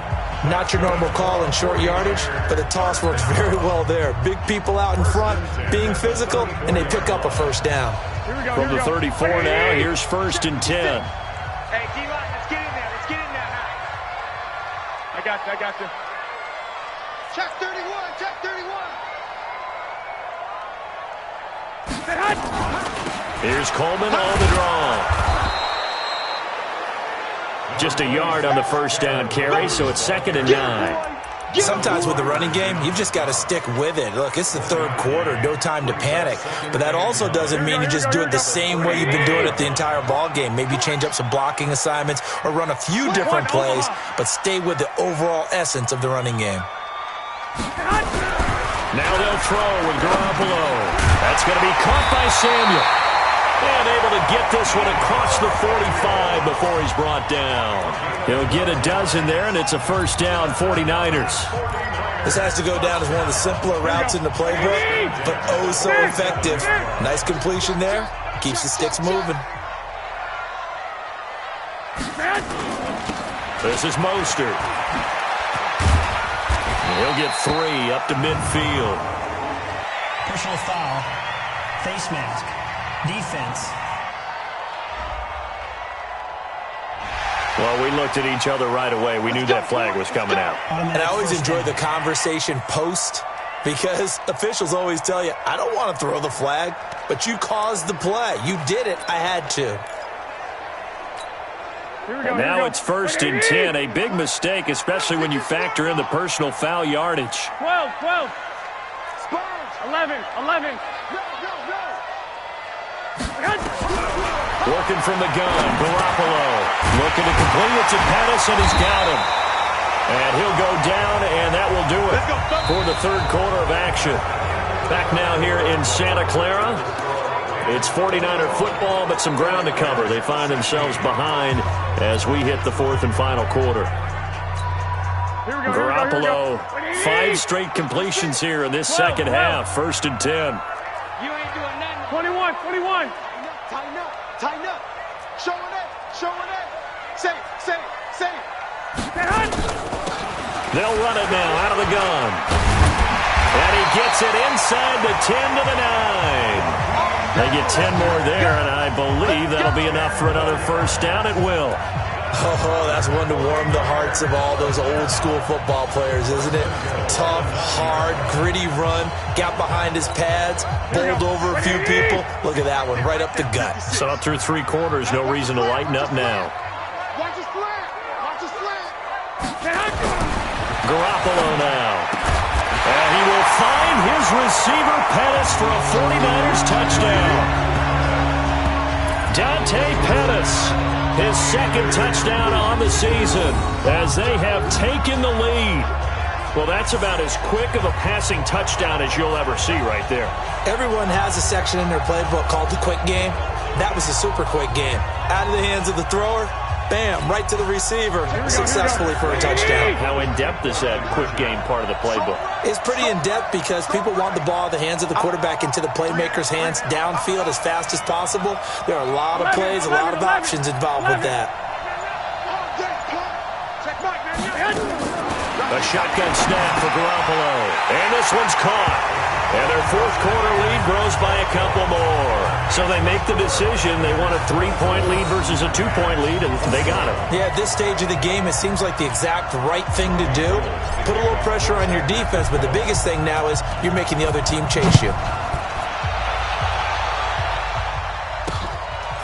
Not your normal call in short yardage, but the toss works very well there. Big people out in front, being physical, and they pick up a first down. From the 34 now, here's 1st and 10. Hey, D-line, let's get in there. Let's get in there now. I got you. Check 31, check 31. Here's Coleman on the draw. Just a yard on the first down carry, so it's 2nd and 9. Sometimes with the running game, you've just got to stick with it. Look, it's the 3rd quarter, no time to panic. But that also doesn't mean you just do it the same way you've been doing it the entire ball game. Maybe change up some blocking assignments or run a few different plays, but stay with the overall essence of the running game. Now they'll throw with Garoppolo. That's going to be caught by Samuel. And able to get this one across the 45 before he's brought down. He'll get a dozen there, and it's a first down, 49ers. This has to go down as one of the simpler routes in the playbook, but oh so effective. Nice completion there. Keeps the sticks moving. This is Mostert. He'll get 3 up to midfield. Personal foul. Face mask. Defense. Well, we looked at each other right away. We knew that flag was coming out. And I always enjoy the conversation post because officials always tell you, I don't want to throw the flag, but you caused the play. You did it. I had to. And now it's 1st and 10. A big mistake, especially when you factor in the personal foul yardage. 12. Spurs. 11. Working from the gun, Garoppolo. Looking to complete it to Pettis, and he's got him. And he'll go down, and that will do it for the 3rd quarter of action. Back now here in Santa Clara. It's 49er football, but some ground to cover. They find themselves behind as we hit the 4th and final quarter. Garoppolo, 5 straight completions here in this second half. 1st and 10. You ain't doing nothing. 21. Tighten up. Showing it. Say. They'll run it now out of the gun. And he gets it inside the 10 to the 9. They get 10 more there, and I believe that'll be enough for another first down. It will. Oh, that's one to warm the hearts of all those old school football players, isn't it? Tough, hard, gritty run, got behind his pads, bowled over a few people. Look at that one, right up the gut. So up through 3 quarters, no reason to lighten up now. Watch his slant. Garoppolo now. And he will find his receiver, Pettis, for a 49ers touchdown. Dante Pettis, his 2nd touchdown on the season as they have taken the lead. Well, that's about as quick of a passing touchdown as you'll ever see right there. Everyone has a section in their playbook called the quick game. That was a super quick game. Out of the hands of the thrower, bam, right to the receiver, successfully for a touchdown. How in-depth is that quick game part of the playbook? It's pretty in-depth because people want the ball out of the hands of the quarterback into the playmaker's hands downfield as fast as possible. There are a lot of plays, a lot of options involved with that. A shotgun snap for Garoppolo. And this one's caught. And their 4th quarter lead grows by a couple more. So they make the decision. They want a 3-point lead versus a 2-point lead, and they got it. Yeah, at this stage of the game, it seems like the exact right thing to do. Put a little pressure on your defense, but the biggest thing now is you're making the other team chase you.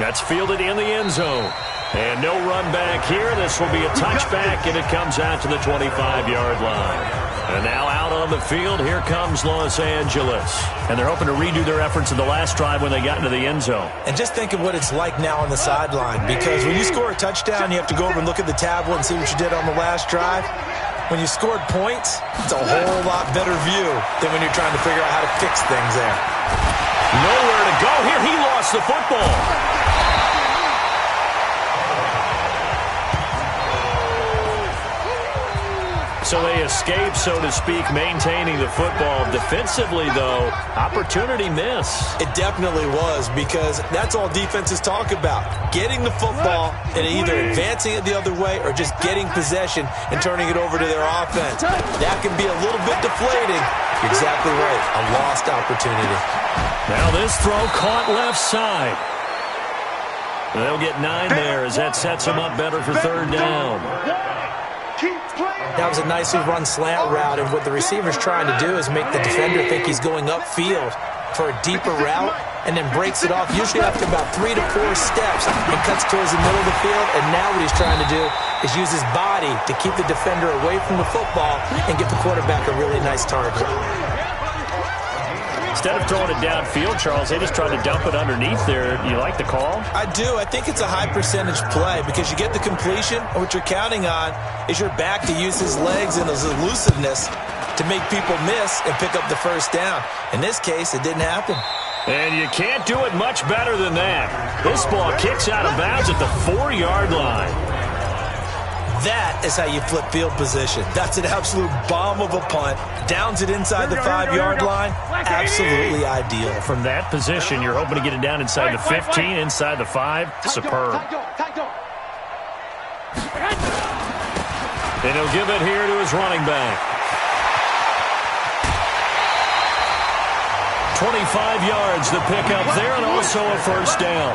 That's fielded in the end zone. And no run back here. This will be a touchback, and it comes out to the 25-yard line. And now out on the field, here comes Los Angeles. And they're hoping to redo their efforts in the last drive when they got into the end zone. And just think of what it's like now on the sideline, because when you score a touchdown, you have to go over and look at the tablet and see what you did on the last drive. When you scored points, it's a whole lot better view than when you're trying to figure out how to fix things there. Nowhere to go here. He lost the football. So they escape, so to speak, maintaining the football. Defensively, though, opportunity miss. It definitely was, because that's all defenses talk about. Getting the football and either advancing it the other way or just getting possession and turning it over to their offense. That can be a little bit deflating. You're exactly right. A lost opportunity. Now this throw caught left side. They'll get 9 there as that sets them up better for third down. That was a nicely run slant route, and what the receiver's trying to do is make the defender think he's going upfield for a deeper route and then breaks it off, usually after about 3 to 4 steps, and cuts towards the middle of the field. And now what he's trying to do is use his body to keep the defender away from the football and get the quarterback a really nice target. Instead of throwing it downfield, Charles, they just tried to dump it underneath there. You like the call? I do. I think it's a high percentage play because you get the completion, and what you're counting on is your back to use his legs and his elusiveness to make people miss and pick up the first down. In this case, it didn't happen. And you can't do it much better than that. This ball kicks out of bounds at the 4-yard line. That is how you flip field position. That's an absolute bomb of a punt. Downs it inside the 5-yard line. Absolutely ideal. From that position, you're hoping to get it down inside the 15, inside the 5. Superb. And he'll give it here to his running back. 25 yards to pick up there, and also a first down.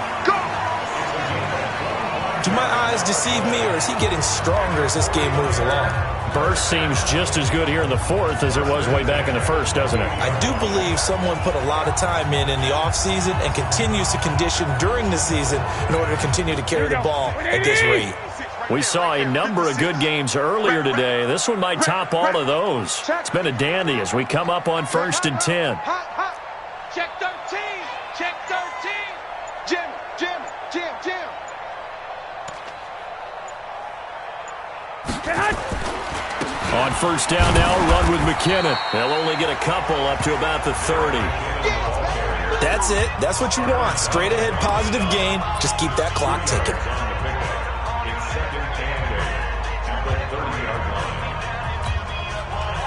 Do my eyes deceive me, or is he getting stronger as this game moves along? Burst seems just as good here in the 4th as it was way back in the 1st, doesn't it? I do believe someone put a lot of time in the offseason and continues to condition during the season in order to continue to carry the ball at this rate. We saw a number of good games earlier today. This one might top all of those. It's been a dandy as we come up on 1st and 10. Check 13. Check 13. Jim. On first down now, a run with McKinnon. They'll only get a couple up to about the 30. That's it. That's what you want. Straight ahead positive gain. Just keep that clock ticking.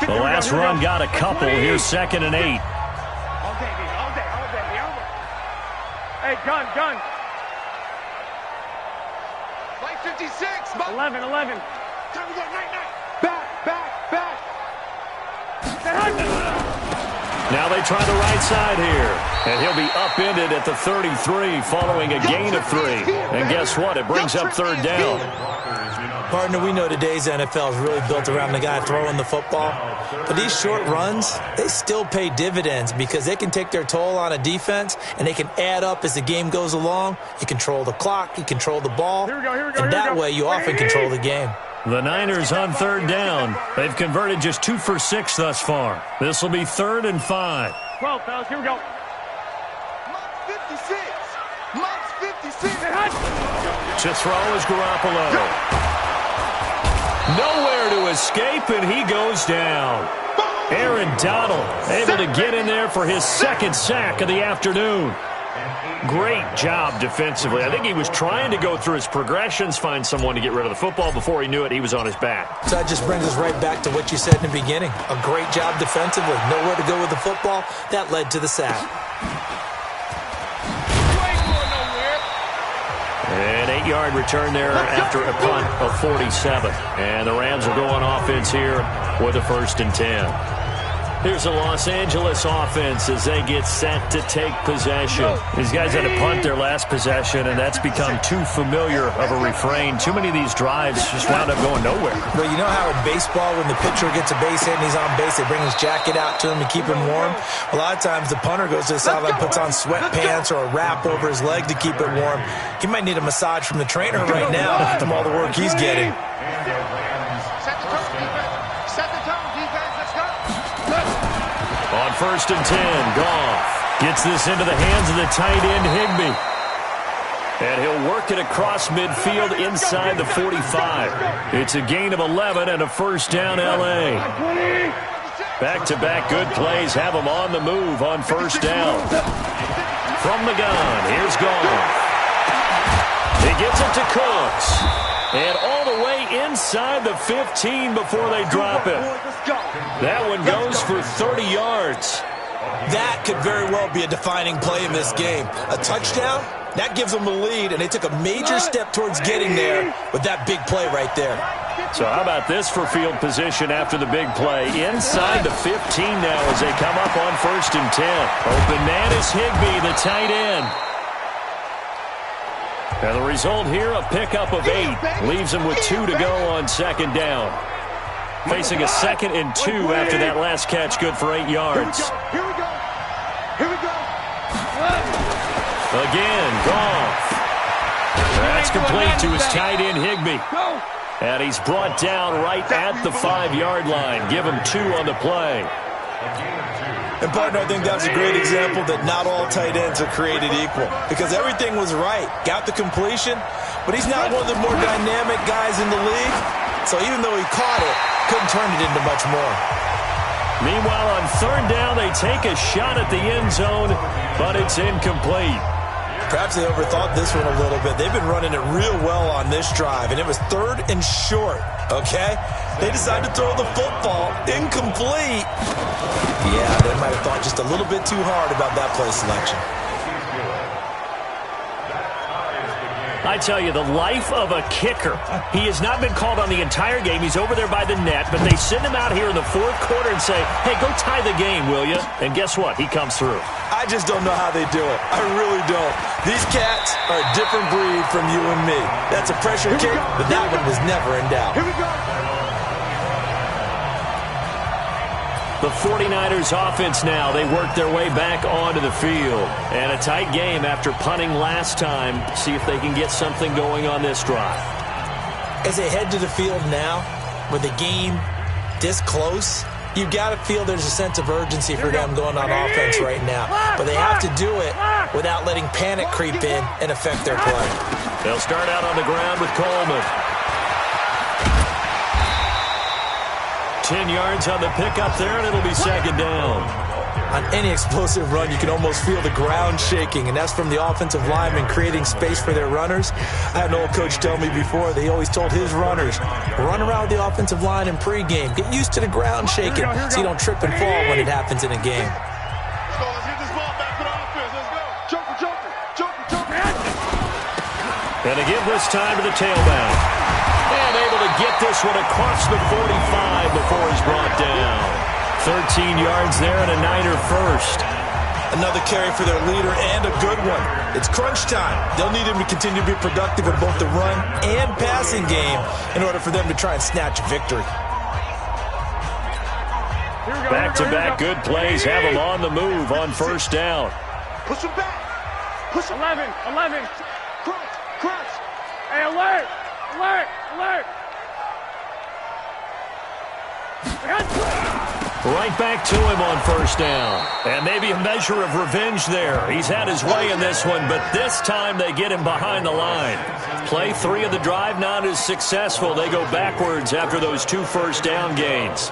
The last run got a couple. Here's 2nd and 8. All day. Hey, gun. Play 56. 11. Time to go, night. Back. Now they try the right side here. And he'll be upended at the 33 following a gain of 3. And guess what? It brings up third down. Partner, we know today's NFL is really built around the guy throwing the football. But these short runs, they still pay dividends because they can take their toll on a defense, and they can add up as the game goes along. You control the clock, you control the ball, and that way you often control the game. The Niners on third down. They've converted just 2 for 6 thus far. This will be 3rd and 5. 12, fellas, here we go. Monk's 56. To throw is Garoppolo. Nowhere to escape, and he goes down. Aaron Donald able to get in there for his 2nd sack of the afternoon. Great job defensively. I think he was trying to go through his progressions, find someone to get rid of the football. Before he knew it, he was on his back. So that just brings us right back to what you said in the beginning. A great job defensively. Nowhere to go with the football. That led to the sack. An 8-yard return there after a punt of 47. And the Rams are going offense here with a 1st and 10. Here's the Los Angeles offense as they get set to take possession. These guys had to punt their last possession, and that's become too familiar of a refrain. Too many of these drives just wound up going nowhere. But you know how in baseball, when the pitcher gets a base hit and he's on base, they bring his jacket out to him to keep him warm? A lot of times the punter goes to the sideline, puts on sweatpants or a wrap over his leg to keep it warm. He might need a massage from the trainer right now from all the work he's getting. On 1st and 10, Goff gets this into the hands of the tight end, Higbee. And he'll work it across midfield inside the 45. It's a gain of 11 and a first down, L.A. Back-to-back good plays have him on the move on first down. From the gun, here's Goff. He gets it to Cooks. And all the way inside the 15 before they drop it. That one goes for 30 yards. That could very well be a defining play in this game. A touchdown, that gives them a lead, and they took a major step towards getting there with that big play right there. So how about this for field position after the big play? Inside the 15 now as they come up on 1st and 10. Open man is Higbee, the tight end. And the result here, a pickup of 8. Leaves him with 2 to go on 2nd down. Facing a 2nd and 2 after that last catch, good for 8 yards. Here we go. Here we go. Again, Goff. That's complete to his tight end, Higbee. And he's brought down right at the 5-yard line. Give him 2 on the play. And, partner, I think that's a great example that not all tight ends are created equal. Because everything was right. Got the completion, but he's not one of the more dynamic guys in the league. So even though he caught it, couldn't turn it into much more. Meanwhile, on 3rd down, they take a shot at the end zone, but it's incomplete. Perhaps they overthought this one a little bit. They've been running it real well on this drive, and it was 3rd and short, okay? They decided to throw the football incomplete. Yeah, they might have thought just a little bit too hard about that play selection. I tell you, the life of a kicker. He has not been called on the entire game. He's over there by the net, but they send him out here in the 4th quarter and say, hey, go tie the game, will you? And guess what? He comes through. I just don't know how they do it. I really don't. These cats are a different breed from you and me. That's a pressure kick, but that one was never in doubt. Here we go. The 49ers offense now, they work their way back onto the field. And a tight game after punting last time. See if they can get something going on this drive. As they head to the field now, with the game this close, you've got to feel there's a sense of urgency for them going on offense right now. But they have to do it without letting panic creep in and affect their play. They'll start out on the ground with Coleman. 10 yards on the pickup there, and it'll be 2nd down. On any explosive run, you can almost feel the ground shaking, and that's from the offensive linemen creating space for their runners. I had an old coach tell me before that he always told his runners, run around the offensive line in pregame. Get used to the ground shaking so you don't trip and fall when it happens in a game. Let's go. Let's get this ball back for the offense. Let's go. Joker. And to give this time to the tailback. And able to get this one across the 45 before he's brought down. 13 yards there and a Niner first. Another carry for their leader and a good one. It's crunch time. They'll need him to continue to be productive in both the run and passing game in order for them to try and snatch a victory. Back-to-back good plays have him on the move on 1st down. Push him back. Push him. 11. Crunch. Hey, alert. Right back to him on 1st down. And maybe a measure of revenge there. He's had his way in this one, but this time they get him behind the line. Play 3 of the drive not as successful. They go backwards after those 2 first down gains.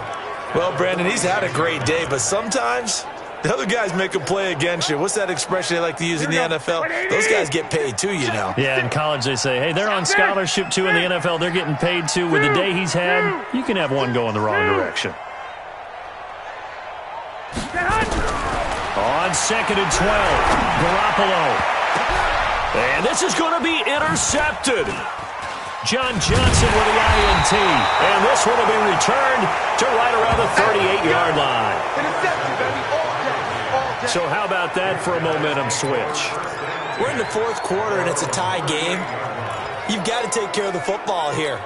Well, Brandon, he's had a great day, but sometimes the other guys make a play against you. What's that expression they like to use in the NFL? Those guys get paid too, you know. Yeah, in college they say, hey, they're on scholarship too. In the NFL, they're getting paid too. With the day he's had, you can have one go in the wrong direction. On 2nd and 12, Garoppolo. And this is going to be intercepted. John Johnson with the INT. And this one will be returned to right around the 38-yard line. So how about that for a momentum switch? We're in the 4th quarter, and it's a tie game. You've got to take care of the football here.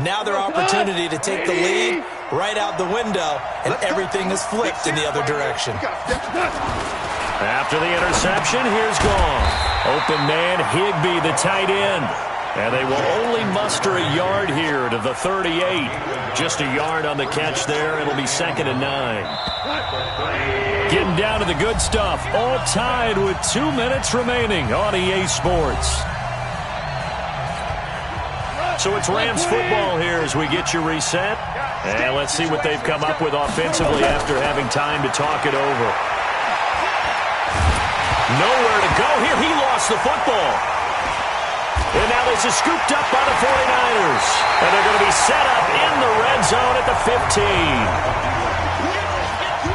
Now their opportunity to take the lead right out the window, and everything is flipped in the other direction. After the interception, here's Goff. Open man, Higbee, the tight end. And they will only muster a yard here to the 38. Just a yard on the catch there. It'll be 2nd and 9. Getting down to the good stuff. All tied with 2 minutes remaining on EA Sports. So it's Rams football here as we get you reset. And let's see what they've come up with offensively after having time to talk it over. Nowhere to go here. He lost the football. And now this is scooped up by the 49ers. And they're going to be set up in the red zone at the 15.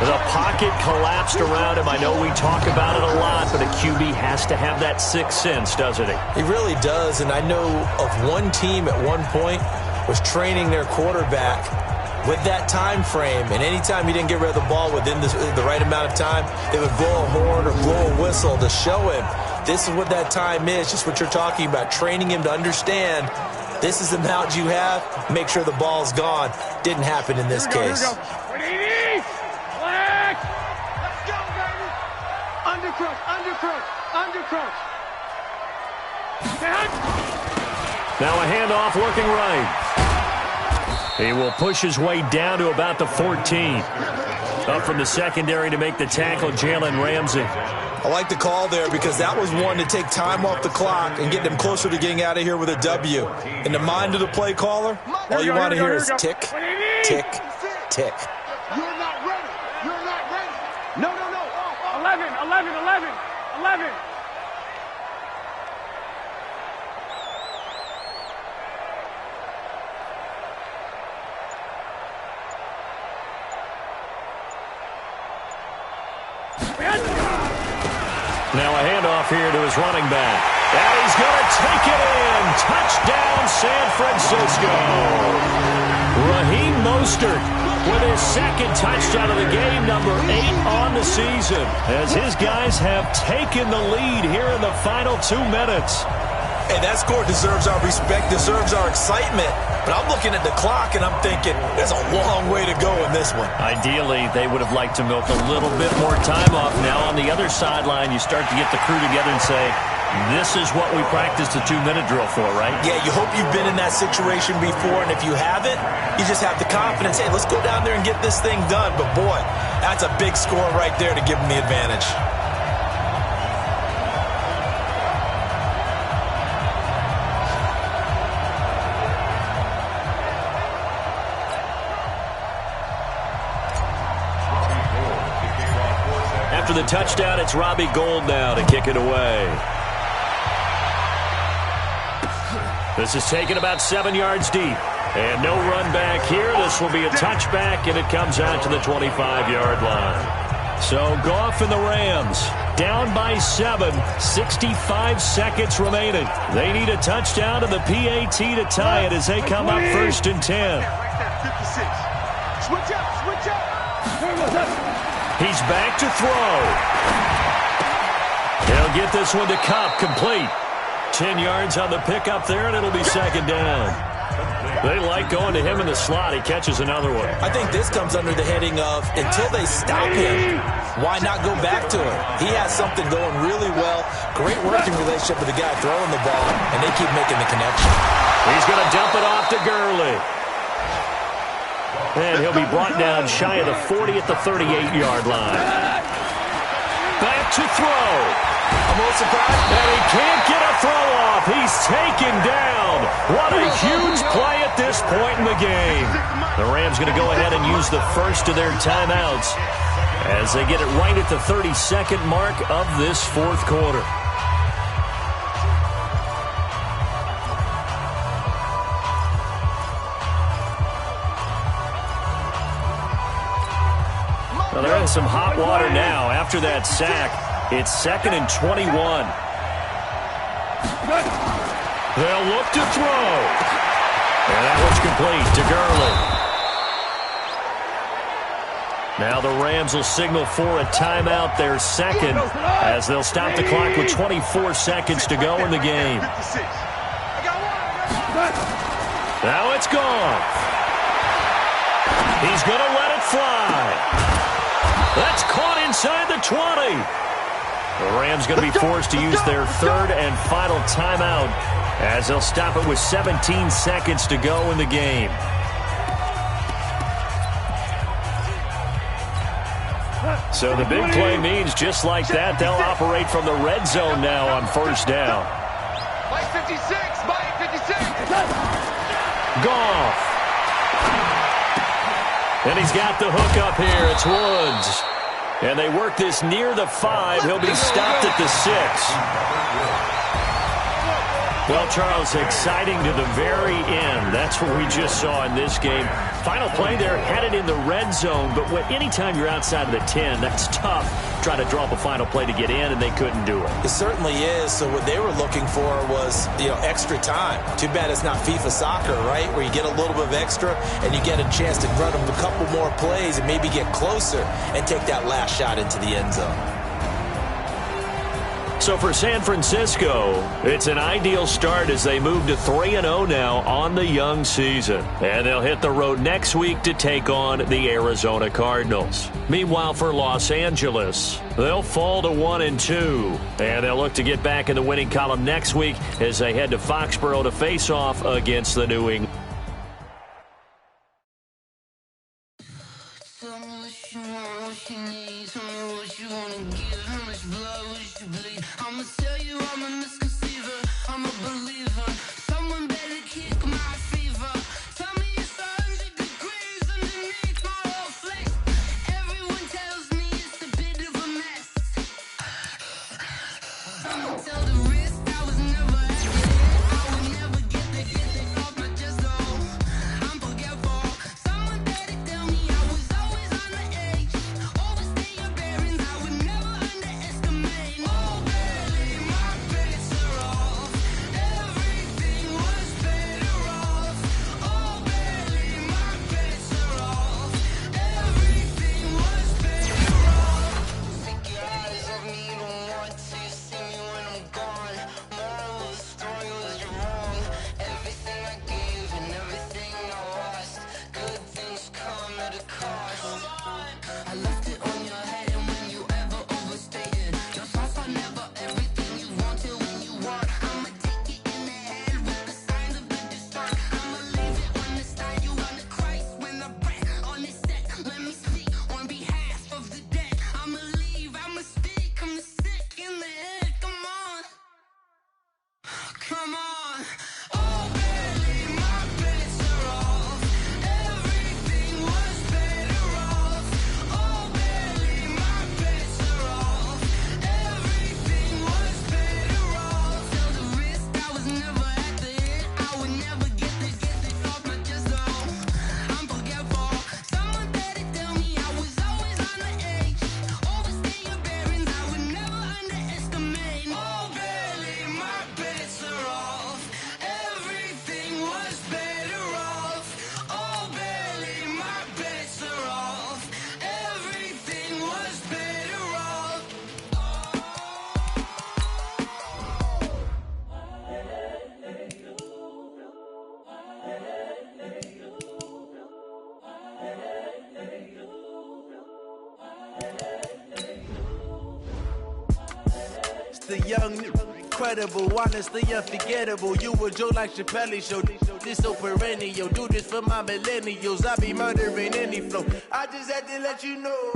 The pocket collapsed around him. I know we talk about it a lot, but a QB has to have that sixth sense, doesn't he? He really does, and I know of one team at one point was training their quarterback with that time frame, and anytime he didn't get rid of the ball within the right amount of time, they would blow a horn or blow a whistle to show him this is what that time is, just what you're talking about, training him to understand this is the amount you have, make sure the ball's gone. Didn't happen in this case. Undercross. Now a handoff looking right. He will push his way down to about the 14. Up from the secondary to make the tackle, Jalen Ramsey. I like the call there because that was one to take time off the clock and get them closer to getting out of here with a W. In the mind of the play caller, all you want to hear is tick, tick, tick. You're not ready. You're not ready. No. 11. Now a handoff here to his running back. And he's going to take it in. Touchdown, San Francisco. Raheem Mostert with his second touchdown of the game, number 8 on the season, as his guys have taken the lead here in the final 2 minutes. Hey, that score deserves our respect, deserves our excitement. But I'm looking at the clock, and I'm thinking there's a long way to go in this one. Ideally, they would have liked to milk a little bit more time off. Now, on the other sideline, you start to get the crew together and say, this is what we practiced the 2-minute drill for, right? Yeah, you hope you've been in that situation before, and if you haven't, you just have the confidence, hey, let's go down there and get this thing done. But, boy, that's a big score right there to give them the advantage. After the touchdown, it's Robbie Gould now to kick it away. This is taken about 7 yards deep. And no run back here. This will be a touchback, and it comes out to the 25-yard line. So Goff and the Rams down by 7, 65 seconds remaining. They need a touchdown to the PAT to tie it as they come up 1st and 10. Switch up. He's back to throw. He'll get this one to Kupp, complete. 10 yards on the pickup there, and it'll be 2nd down. They like going to him in the slot. He catches another one. I think this comes under the heading of until they stop him, why not go back to him? He has something going really well. Great working relationship with the guy throwing the ball, and they keep making the connection. He's going to dump it off to Gurley. And he'll be brought down shy of the 40 at the 38-yard line. Back to throw. I'm a little surprised. And he can't get a throw off. He's taken down. What a huge play at this point in the game. The Rams going to go ahead and use the first of their timeouts as they get it right at the 32nd mark of this 4th quarter. Well, they're in some hot water now. After that sack, it's 2nd and 21. They'll look to throw. And that one's complete to Gurley. Now the Rams will signal for a timeout, their 2nd, as they'll stop the clock with 24 seconds to go in the game. Now it's gone. He's going to let it fly. That's caught inside the 20. The Rams going to be forced to use their 3rd and final timeout as they'll stop it with 17 seconds to go in the game. So the big play means just like that, they'll operate from the red zone now on 1st down. By 56. Goff. And he's got the hook up here. It's Woods. And they work this near the 5. He'll be stopped at the 6. Well, Charles, exciting to the very end. That's what we just saw in this game. Final play there, headed in the red zone, but anytime you're outside of the 10, that's tough. Trying to draw up a final play to get in, and they couldn't do it. It certainly is. So what they were looking for was, extra time. Too bad it's not FIFA soccer, right, where you get a little bit of extra and you get a chance to run a couple more plays and maybe get closer and take that last shot into the end zone. So for San Francisco, it's an ideal start as they move to 3-0 now on the young season. And they'll hit the road next week to take on the Arizona Cardinals. Meanwhile, for Los Angeles, they'll fall to 1-2. And they'll look to get back in the winning column next week as they head to Foxborough to face off against the New England. I'ma tell you I'm a misconceiver, I'm a believer. Someone better kick my fever. Tell me it's 100 degrees underneath my whole flesh. Everyone tells me it's a bit of a mess. I'ma tell the risk I was never at the end. I would never get this off my chest though. I'm forgetful. Someone better tell me I was always on the edge. Overstay your bearings, I would never underestimate. Oh, barely my bets are off. Everything was better off. Oh, barely my bets are off. Everything was better off. Take your eyes off me, don't want to see me when I'm gone. Moral of the story was you're wrong. Everything I gave and everything I lost. Good things come at a cost. I left it on your head, and when you ever overstated your thoughts are never everything you wanted when you want. I'ma take it in the head with the signs of the distort. I'ma leave it on the side. You on the Christ when the breath on this set. Let me speak on behalf of the dead. I'ma leave, I'ma speak. I'm sick in the head. Come on, come on. Oh, barely my bets are off. Everything was better off. Oh, barely my bets are off. Everything was better off. Tell the risk I was never at the end. I would never get this off my chest though. I'm forgetful. Someone better tell me I was always on the edge. Overstay your bearings, I would never underestimate. Oh, barely my bets are off. Everything was better off. Oh, barely my bets are off. Everything was better off. It's the young, incredible, honestly unforgettable. You a joke like Chappelle show. This so perennial. Do this for my millennials. I be murdering any flow. I just had to let you know.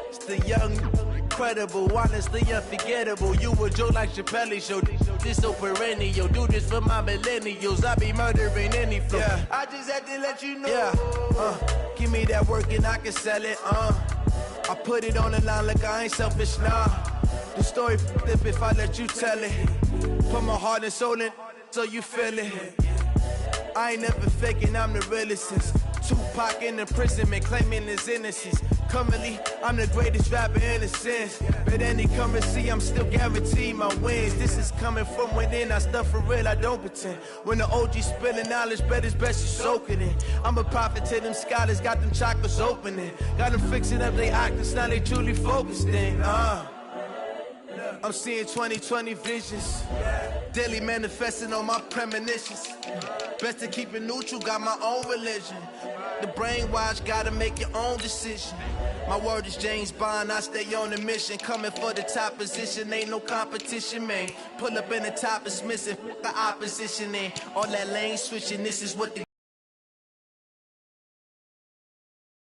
It's the young, incredible, honestly unforgettable. You a joke like Chappelle show. This so perennial. Do this for my millennials. I be murdering any flow. Yeah. I just had to let you know. Yeah. Give me that work and I can sell it. I put it on the line like I ain't selfish, nah. The story flip if I let you tell it. Put my heart and soul in so you feel it. I ain't never faking, I'm the realest since Tupac in imprisonment, claiming his innocence. Currently, I'm the greatest rapper in a sense. But any currency, I'm still guaranteed my wins. This is coming from within, I stuff for real, I don't pretend. When the OG spilling knowledge, bet it's best you soak it in. I'm a prophet to them scholars, got them chakras opening. Got them fixing up they actors, now they truly focused in. I'm seeing 2020 visions. Daily manifesting on my premonitions. Best to keep it neutral, got my own religion. The brainwash, gotta make your own decision. My word is James Bond, I stay on a mission. Coming for the top position, ain't no competition, man. Pull up in the top is missing, the opposition in. All that lane switching, this is what the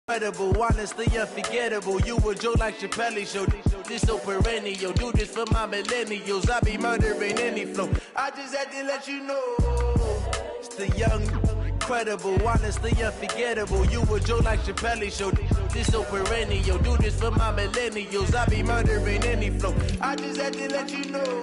incredible, honestly unforgettable. You a joke like Chappelle show. This so perennial. Do this for my millennials. I be murdering any flow. I just had to let you know. It's the young, incredible, honestly unforgettable. You a joke like Chappelle show. This so perennial. Do this for my millennials. I be murdering any flow. I just had to let you know.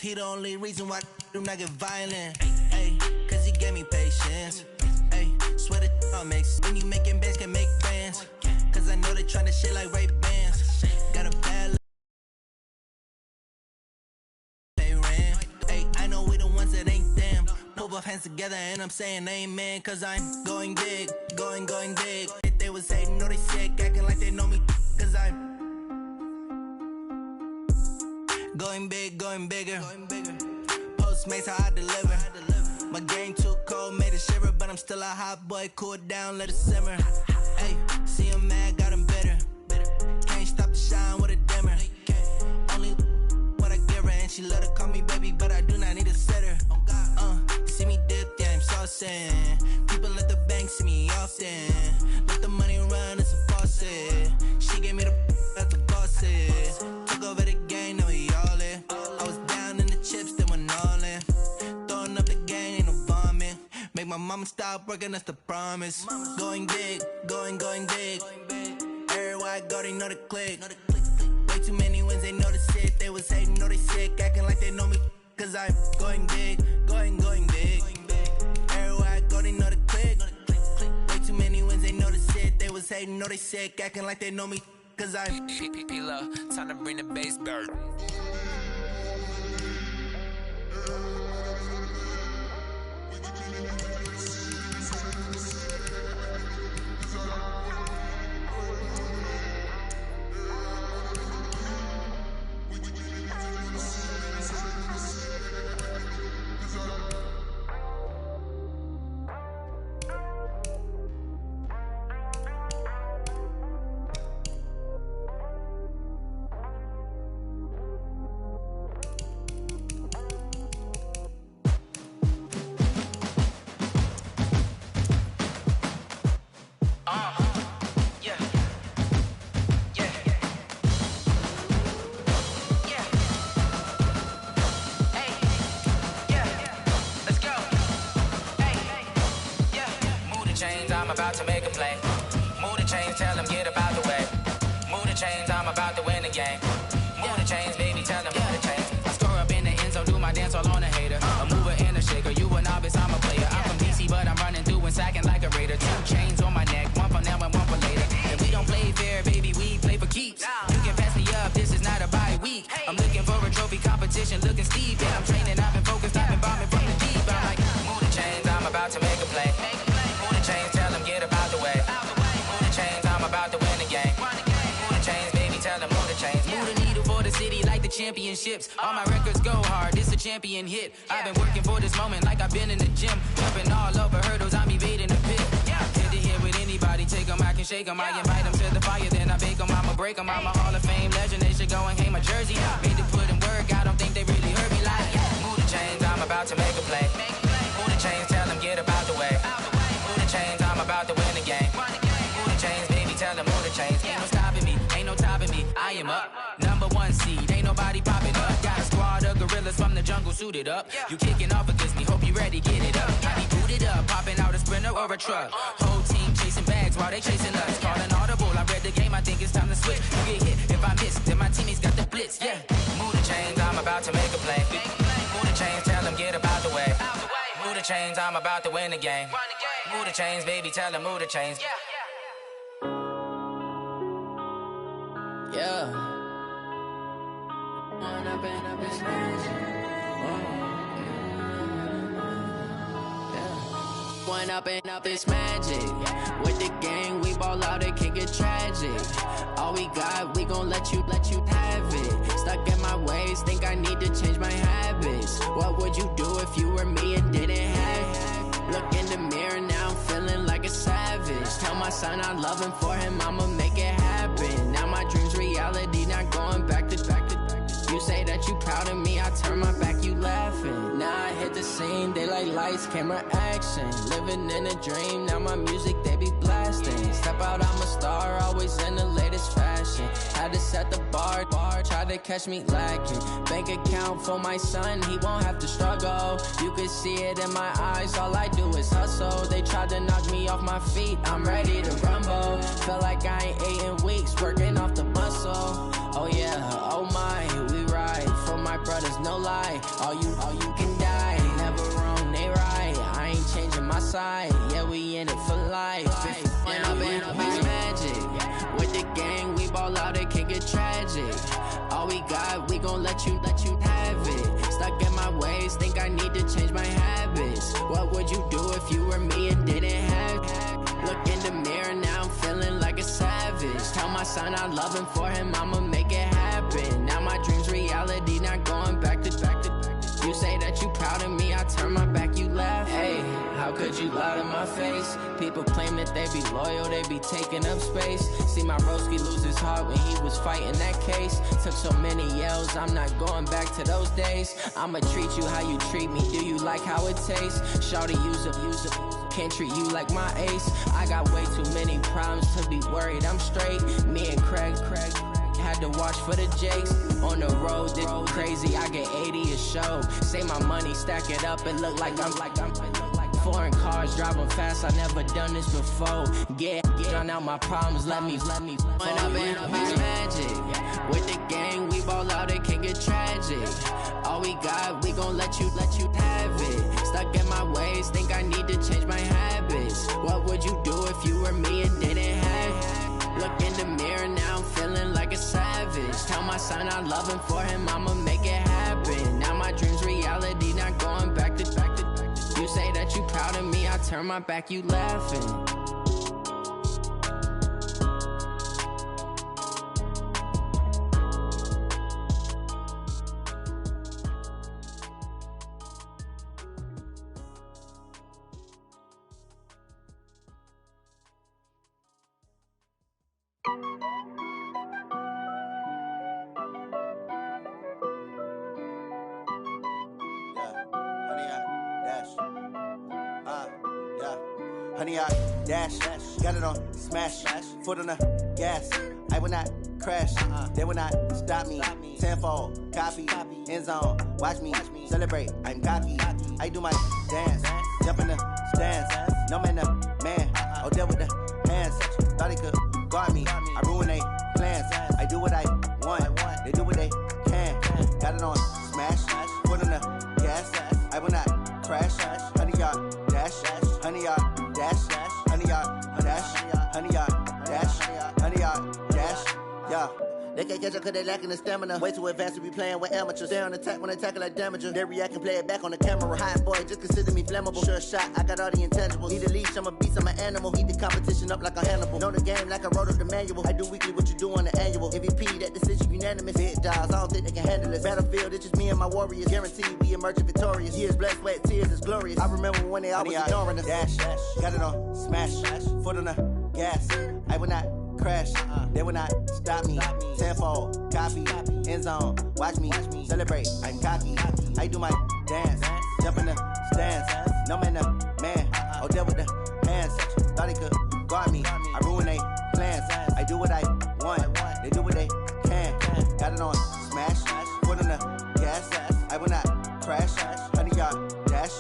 he the only reason why do not get violent. Ay, cause he gave me patience. Ay, swear the all makes when you making bands can make bands. Cause I know they tryna shit like Ray Bans. Got a bad they ran. Ay, I know we the ones that ain't them. Put both hands together and I'm saying amen. Cause I'm going big, going big. If they was hating, know they sick, acting like they know me. Cause I'm going big, going bigger. Postmates how I deliver. My game too cold, made it shiver, but I'm still a hot boy. Cool it down, let it simmer. Hey, see him mad, got him bitter. Can't stop the shine with a dimmer. Only what I give her, and she let her call me baby, but I do not need a sitter. See me dip, yeah, I'm saucing. People at the bank see me often. Let the money run, it's a faucet. She gave me the at the bosses. Took over the game, now we all in. I was down in the chips, then went all in. Throwing up the gang, ain't no bombing. Make my mama stop working, that's the promise. Going big, going big. Everywhere I go, they know the click. Way too many wins, they know the shit. They was hating, know they sick, acting like they know me. Cause I'm going big, going big. Everywhere I go, they know the click. Way too many wins, they know the shit. They was hating, know they sick, acting like they know me. Cause I'm P-P-P-Love, time to bring the bass back. I'm about to make a play. Move the chains, tell them get about the way. Move the chains, I'm about to win the game. Move the chains, baby, tell them move the chains. I score up in the end zone, do my dance all on a hater. A mover and a shaker, you a novice, I'm a player. I'm from DC, but I'm running through and sacking like a raider. 2 chains on my neck, one for now and one for later. And we don't play fair, baby, we play for keeps. You can pass me up, this is not a bye week. I'm looking for a trophy competition, looking steep. Yeah, I'm training, I've been focused, I've been bombing from the deep. I'm like, move the chains, I'm about to make a play. Move the chains, tell them get about the way. Move the chains, I'm about to win the game. Move the chains, baby, tell them move the chains. Move the needle for the city like the championships. All my records go hard, this a champion hit. I've been working for this moment like I've been in the gym. Jumping all over hurdles, I'm evading the pit. Hit to hit with anybody, take them, I can shake them. I invite them to the fire, then I bake them, I'ma break them. I'm a Hall of Fame legend, they should go and hang my jersey. Made to put in work, I don't think they really heard me like, move the chains, I'm about to make a play. Move the chains, tell them get about the way. Move the chains, I'm about to win the game. Move the chains, baby, tell them move the chains. Ain't no stopping me, ain't no topping me. I am up, #1 seed, ain't nobody popping up. Got a squad of gorillas from the jungle suited up. You kicking off against me, hope you ready, get it up. I be booted up, popping out a Sprinter or a truck. Whole team chasing bags while they chasing us. Calling audible, I read the game, I think it's time to switch. You get hit, if I miss, then my teammates got the blitz, yeah. Move the chains, I'm about to make a play. Move the chains, tell them get about the way. Move the chains, I'm about to win the game. Move the chains, baby, tell them move the chains. Yeah. One up and up, it's magic. With the gang, we ball out, it can get tragic. All we got, we gon' let you have it. Stuck in my ways, think I need to change my habits. What would you do if you were me and didn't have it? Look in the mirror, now I'm feeling like a savage. Tell my son I love him, for him I'ma make it happen. Now my dream's reality, not going back to. You say that you proud of me, I turn my back, you laughing. Now I hit the scene, they like lights, camera, action. Living in a dream, now my music, they be blasting. Step out, I'm a star, always in the latest fashion. Had to set the bar, try to catch me lacking. Bank account for my son, he won't have to struggle. You can see it in my eyes, all I do is hustle. They tried to knock me off my feet, I'm ready to rumble. Feel like I ain't ate in weeks, working off the muscle. Oh yeah, oh my, we ride for my brothers, no lie. side. Yeah, we in it for life. And I've been magic. With the gang, we ball out, it can get tragic. All we got, we gon' let you have it. Stuck in my ways, think I need to change my habits. What would you do if you were me and didn't have it? Look in the mirror, now I'm feeling like a savage. Tell my son I love him, for him I'ma make it happen. Now my dream's reality, not going back to. You say that you proud of me, I turn my back, you laugh. Hey, how could you lie to my face? People claim that they be loyal, they be taking up space. See my broski lose his heart when he was fighting that case. Took so many yells, I'm not going back to those days. I'ma treat you how you treat me, do you like how it tastes? Shawty, use it, can't treat you like my ace. I got way too many problems to be worried, I'm straight. Me and Craig had to watch for the Jakes. On the road, this crazy, I get 80 a show. Say my money, stack it up, it look like I'm foreign cars, driving fast, I never done this before. Drown out my problems, let me When I've been magic. With the gang, we ball out, it can get tragic. All we got, we gon' let you have it. Stuck in my ways, think I need to change my habits. What would you do if you were me and didn't have it? Look in the mirror, now I'm feeling like a savage. Tell my son I love him, for him I'ma make it happen. Now my dream's reality, not going back to. You say that you proud of me, I turn my back, you laughing. Honey, I dash, got it on smash, foot on the gas. I will not crash, they will not stop me. Tenfold, copy, end zone, watch me celebrate. I'm cocky, I do my dance, jump in the stands. No man, oh, deal with the hands. Thought he could guard me, I ruin they plans. I do what I want, they do what they can. Got it on smash, foot on the gas. I will not crash, honey, y'all dash, honey, y'all dash, honey, y'all dash, honey, y'all dash, honey, y'all dash, yeah. They can't catch up cause they lacking the stamina. Way too advanced to be playing with amateurs. Stay on attack when they tackle like damager. They react and play it back on the camera. Hot boy, just consider me flammable. Sure shot, I got all the intangibles. Need a leash, I'm a beast, I'm an animal. Eat the competition up like a Hannibal. Know the game like I wrote up the manual. I do weekly what you do on the annual. MVP, that decision unanimous. Big dogs, I don't think they can handle it. Battlefield, it's just me and my warriors. Guaranteed we emerging victorious. Years, blood, sweat, tears, is glorious. I remember when they always ignoring us. Dash, got it on smash, foot on the gas. I will not crash, they will not stop me. Tenfold, copy, end zone, watch me celebrate. I'm cocky, I do my dance, jump in the stands. No man, oh, deal with the hands. Thought he could guard me, I ruin they plans. I do what I want, they do what they can. Got it on smash, foot on the gas. I will not crash, honey, y'all dash,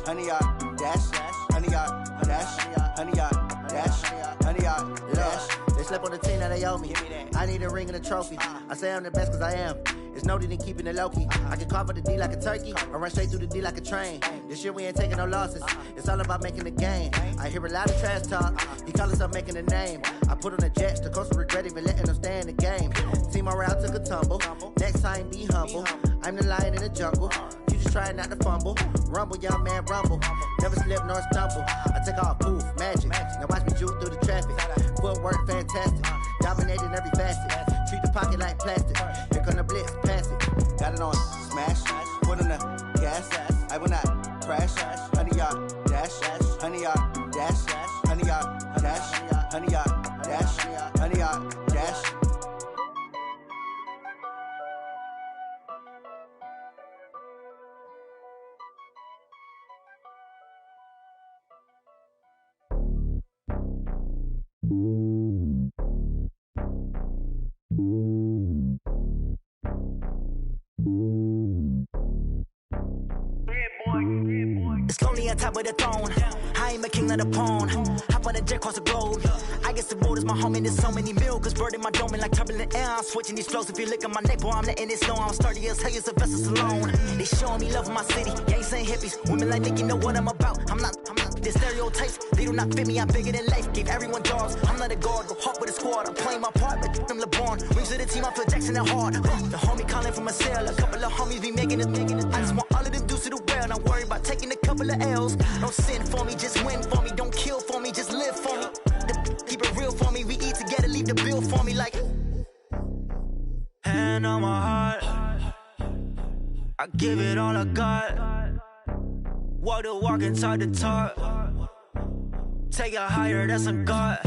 honey, y'all dash, honey, y'all dash, honey, y'all dash, honey, y'all dash. They slept on the team that they owe me. I need a ring and a trophy. I say I'm the best cause I am. It's no need in keeping it low-key. I can carve up the D like a turkey or run straight through the D like a train. This year we ain't taking no losses. It's all about making the game. I hear a lot of trash talk. He call himself making a name. I put on the Jets. The coach will regret even letting them stay in the game. Team morale took a tumble. Next time be humble. I'm the lion in the jungle. You just trying not to fumble. Rumble, young man, rumble. Never slip nor stumble. I take off, poof, magic. Now watch me juke through the traffic. Footwork fantastic. Dominating every facet. Treat the pocket like plastic. Here come the blitz, pass it. Got it on smash, foot on the gas. I will not crash, honey, y'all dash, honey, y'all dash, honey, y'all dash, honey, y'all dash, honey, y'all dash. It's lonely on top of the throne. I ain't a king of the pawn. Hop on a jet across the globe. I guess the road is my home and there's so many milkers birding my dome and like turbulent air. I'm switching these flows. If you look at my neck, boy, I'm letting it snow. I'm sturdy as hell, a vessel alone. They showing me love in my city. Gangs ain't hippies. Women like think you know what I'm about. I'm not The stereotypes, they do not fit me, I'm bigger than life. Gave everyone dogs, I'm not a guard, go hard with a squad. I'm playing my part, but I'm LeBron. Rings to the team, I feel Jackson and hard. The homie calling from a cell, a couple of homies be making it. I just want all of them dudes to do well, not worry about taking a couple of L's. Don't sin for me, just win for me. Don't kill for me, just live for me. Keep it real for me, we eat together, leave the bill for me like. Hand on my heart, I give it all I got. Walk the walk and talk the talk. Take it higher, that's a God.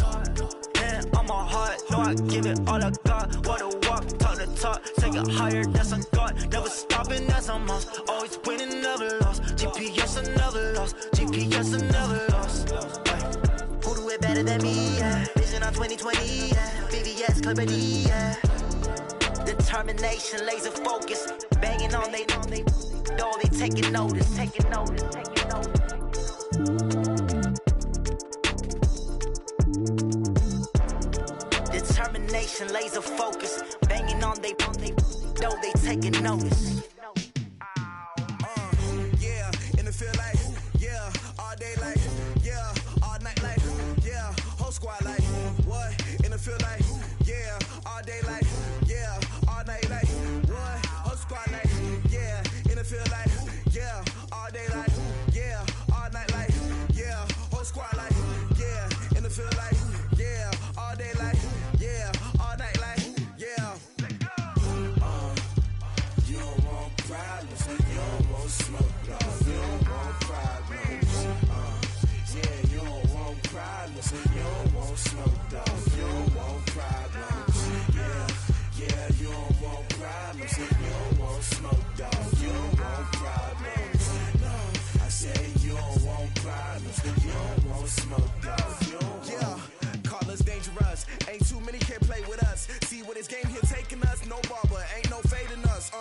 Hand on my heart, no, I give it all I got. Walk the walk, talk the talk. Take it higher, that's a God. Never stopping, that's a must. Always winning, never lost. GPS, I never lost. GPS, I never lost. Who do it better than me? Yeah. Vision on 2020, yeah. VVS, Clippity, yeah. Determination, laser focus. Banging on they, though they taking notice. Determination, laser focus. Banging on they, though they taking notice. Yeah, and it feel like, yeah, all day like, yeah, all night like, yeah, whole squad like, what? And it feel like, yeah, all day like, yeah, all night like, what? Whole squad like, yeah, and it feel like, yeah, all day like, yeah, all night like, yeah, whole squad like, yeah, and it feel like, yeah, all day like, yeah, all night like, yeah. You don't want problems, you don't want smoke, no. You don't want problems, yeah, you don't want problems, you don't want smoke, dog. You don't want problems, yeah, you don't want problems, you don't want smoke, dog. You don't want problems, no. I said you don't want problems, you don't want smoke, dog. You don't want. Yeah, call us dangerous. Ain't too many can play with us. See where this game here taking us. No barber, ain't no fading us.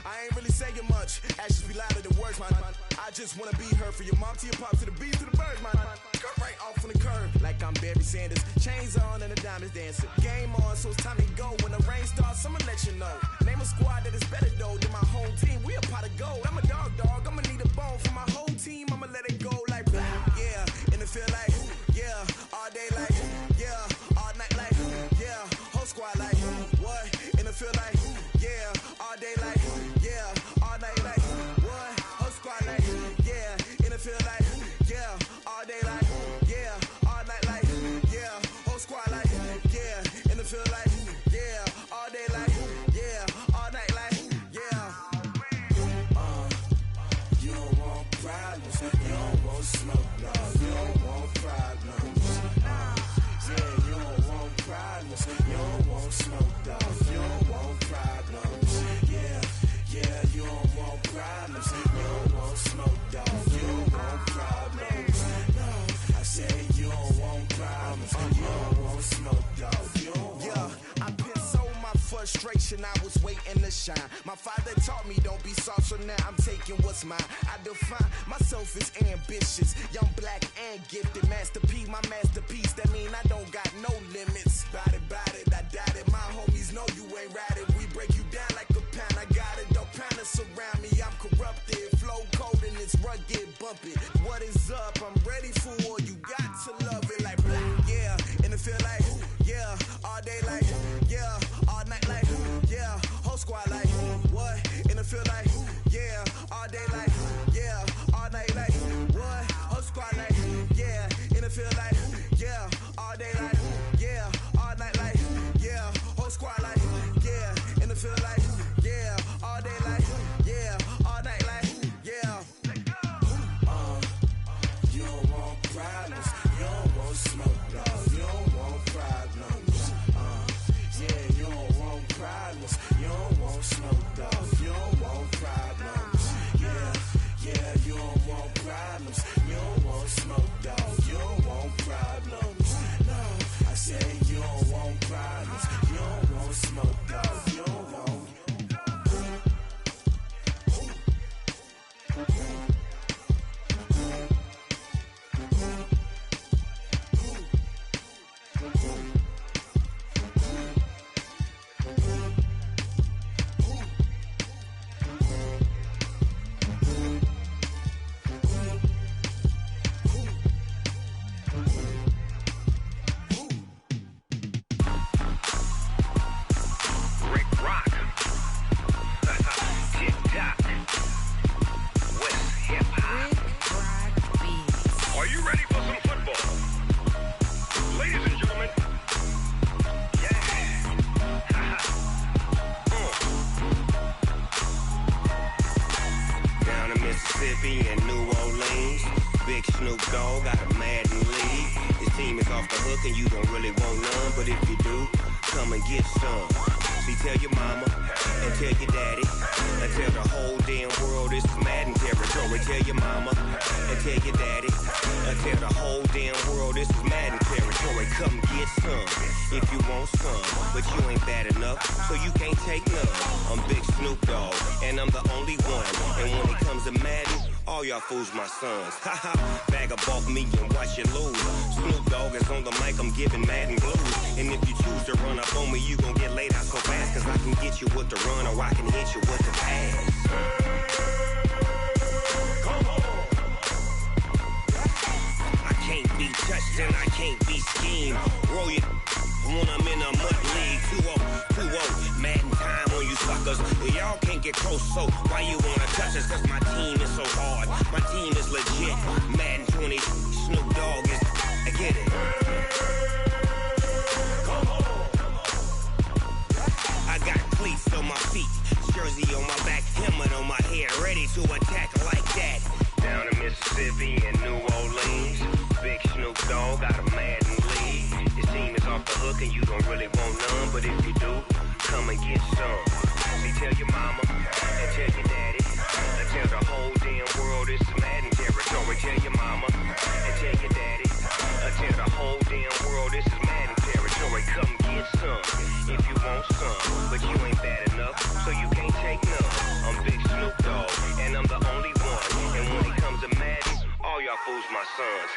I ain't really saying much. Actions be louder than words, man. I just wanna be heard. For your mom to your pop to the beat to the birds, man. Cut right off on the curb like I'm Barry Sanders. Chains on and the diamonds dancing. Game on, so it's time to go. When the rain starts, I'ma let you know. Name a squad that is better though than my home team. We a pot of gold. I'm a dog. I'ma need a bone for my whole team. I'ma let it go like blah. Yeah, and it feel like, yeah, all day like, yeah, all night like, yeah, whole squad like, what? And it feel like, yeah, all day like, yeah, all night like, what? Whole squad like, yeah, and it feel like, yeah, all day like, yeah, all night like, yeah, whole squad like, yeah, and it feel like, yeah, all day like, yeah, all night like, yeah. You don't want problems, you don't want smoke, no. You don't want problems, yeah, you don't want problems, you don't want smoke, dog. You don't want problems, yeah, you don't want problems, you don't want smoke, dog. You don't want problems, no. I said you don't want problems, you don't want smoke, dog. You don't want. Yeah, I pissed so my frustration, I was waiting to shine. My father taught me don't be soft, so now I'm taking what's mine. I define myself as ambitious, young, black, and gifted. Master P, my masterpiece, that mean I don't got no limits. Bout it, I doubt it. My homies know you ain't ratted. We break you down like a pound. I got it, don't pound us around me. I'm corrupted, flow cold and it's rugged, bump it. What is up? I'm ready for war. You got to love it like black, yeah. And it feel like, yeah, all day like, yeah, all night like, yeah, whole squad like, what? And it feel like, yeah, all day like, yeah, all night like, what? Whole squad like, yeah, and it feel like, yeah, all day like, yeah, all night like, yeah, whole squad like, yeah, and it feel like, yeah, all day like, yeah, all night like, yeah. You don't want problems, you don't want smoke, dog. You don't want problems, yeah, you don't want problems, you don't want smoke, dog. You don't want problems. Mississippi and New Orleans. Big Snoop Dogg got a Madden lead. His team is off the hook and you don't really want none, but if you do, come and get some. See, tell your mama and tell your daddy and tell the whole damn world this is Madden territory. Tell your mama and tell your daddy and tell the whole damn world this is Madden territory. Come get some if you want some, but you ain't bad enough, so you can't take none. I'm Big Snoop Dogg and I'm the only one, and when it comes to Madden, all y'all fools my sons. Haha, bag up off me and watch you lose. Snoop Dogg is on the mic, I'm giving Madden blues. And if you choose to run up on me, you gon' get laid out so fast, cause I can get you with the run or I can hit you with the pass. Come on. I can't be touched and I can't be schemed. Roll you when I'm in a mud league. 2-0, Madden time on you suckers. Y'all can't get close, so why you wanna touch us? Cause my team is so hard, my team is legit. Madden 20, Snoop Dogg is, I get it. Come on. I got cleats on my feet, jersey on my back, helmet on my head, ready to attack like that. Down in Mississippi and New Orleans, Big Snoop Dogg got a Madden lead. His team is off the hook and you don't really want none, but if you do, come and get some. See, tell your mama and tell your daddy and tell the whole damn world this is Madden territory. Tell your mama and tell your daddy and tell the whole damn world this is Madden territory. Come get some if you want some, but you ain't bad enough, so you can't take none. I'm Big Snoop Dogg and I'm the only one, and when it comes to Madden, all y'all fools my sons.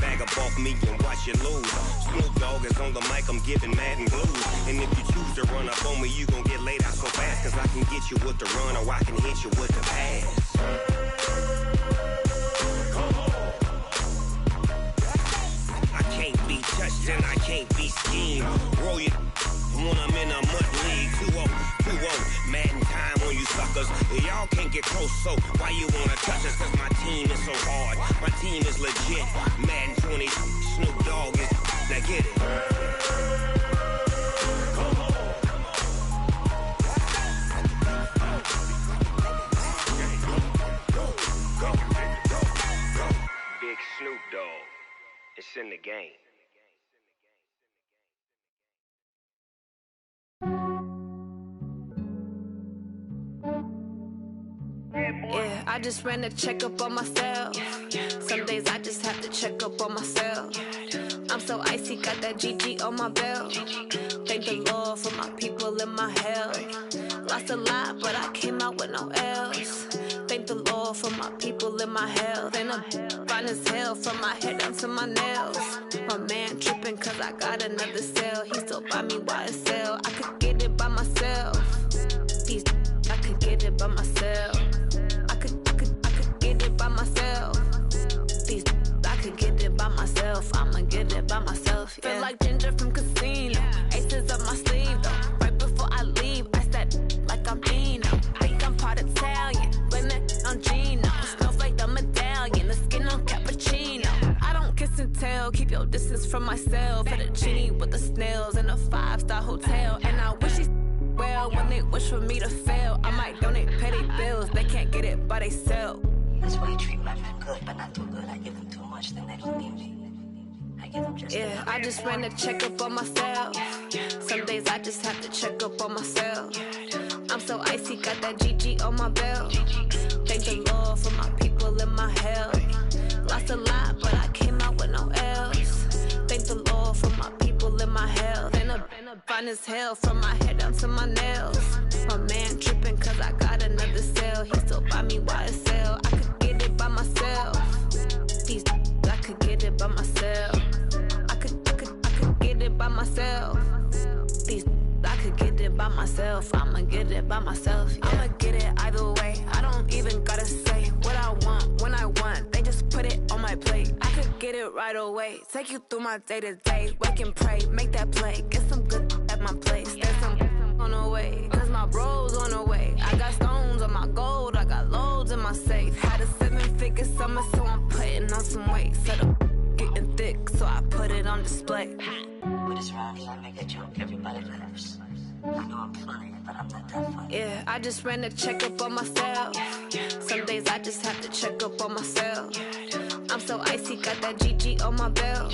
Bag up off me and watch you lose. Snoop Dogg is on the mic, I'm giving Madden blues. And if you choose to run up on me, you gon' get laid out so fast, cause I can get you with the run or I can hit you with the pass. Come on. I can't be touched and I can't be schemed. Roll you when I'm in a mud league. 2-0, Madden time on you suckers. Y'all can't get close, so why you wanna touch us? Cause my team is so hard, my team is legit. Madden 20, Snoop Dogg is, now get it. Come on. Big Snoop Dogg, it's in the game. Yeah, I just ran a checkup on myself. Some days I just have to check up on myself. I'm so icy, got that GG on my belt. Thank the Lord for my people in my health. Lost a lot, but I came out with no L's. Thank the Lord for my people in my health. And I'm fine as hell from my head down to my nails. My man tripping cause I got another cell. He still buy me YSL. I could get it by myself. These I could get it by myself. I could get it by myself. These I could get it by myself. I'ma get it by myself. Yeah. Feel like Ginger from Casino. Aces up my sleeve though. Right before I leave, I said like I'm Dino. Think I'm part Italian. Blame it on Gino. Snowflake the medallion. The skin on cappuccino. I don't kiss and tell. Keep your distance from myself. Fettuccine with the snails in a 5-star hotel. And I wish he's well when they wish for me to fail. I might donate petty bills. They can't get it by themselves. That's why you treat my men good, but not too good. I give them too much, then they don't need me. I give them just yeah, I just ran a checkup on myself. Some days I just have to check up on myself. I'm so icy, got that GG on my belt. Thank the Lord for my people in my health. Lost a lot, but I came out with no L's. Thank the Lord for my people in my health. And I'm fine as hell from my head down to my nails. My man tripping cause I got another cell. He still buy me YSL. I could get it by myself. These I could get it by myself. I could get it by myself. These I could get it by myself. I'ma get it by myself. Yeah. I'ma get it either way. I don't even gotta say what I want when I want. They just put it on my plate. I could get it right away. Take you through my day to day. Wake and pray, make that play. Get some good at my place. There's some on the way. Cause my bro's on the way. I got stones on my gold. I got loads in my safe. Had a 7-figure summer, so I'm putting on some weight. Set up getting thick, so I put it on display. With this round, I make a joke, everybody laughs. I know I'm funny, but I'm not that funny. Yeah, I just ran a checkup on myself. Some days I just have to check up on myself. I'm so icy, got that GG on my belt.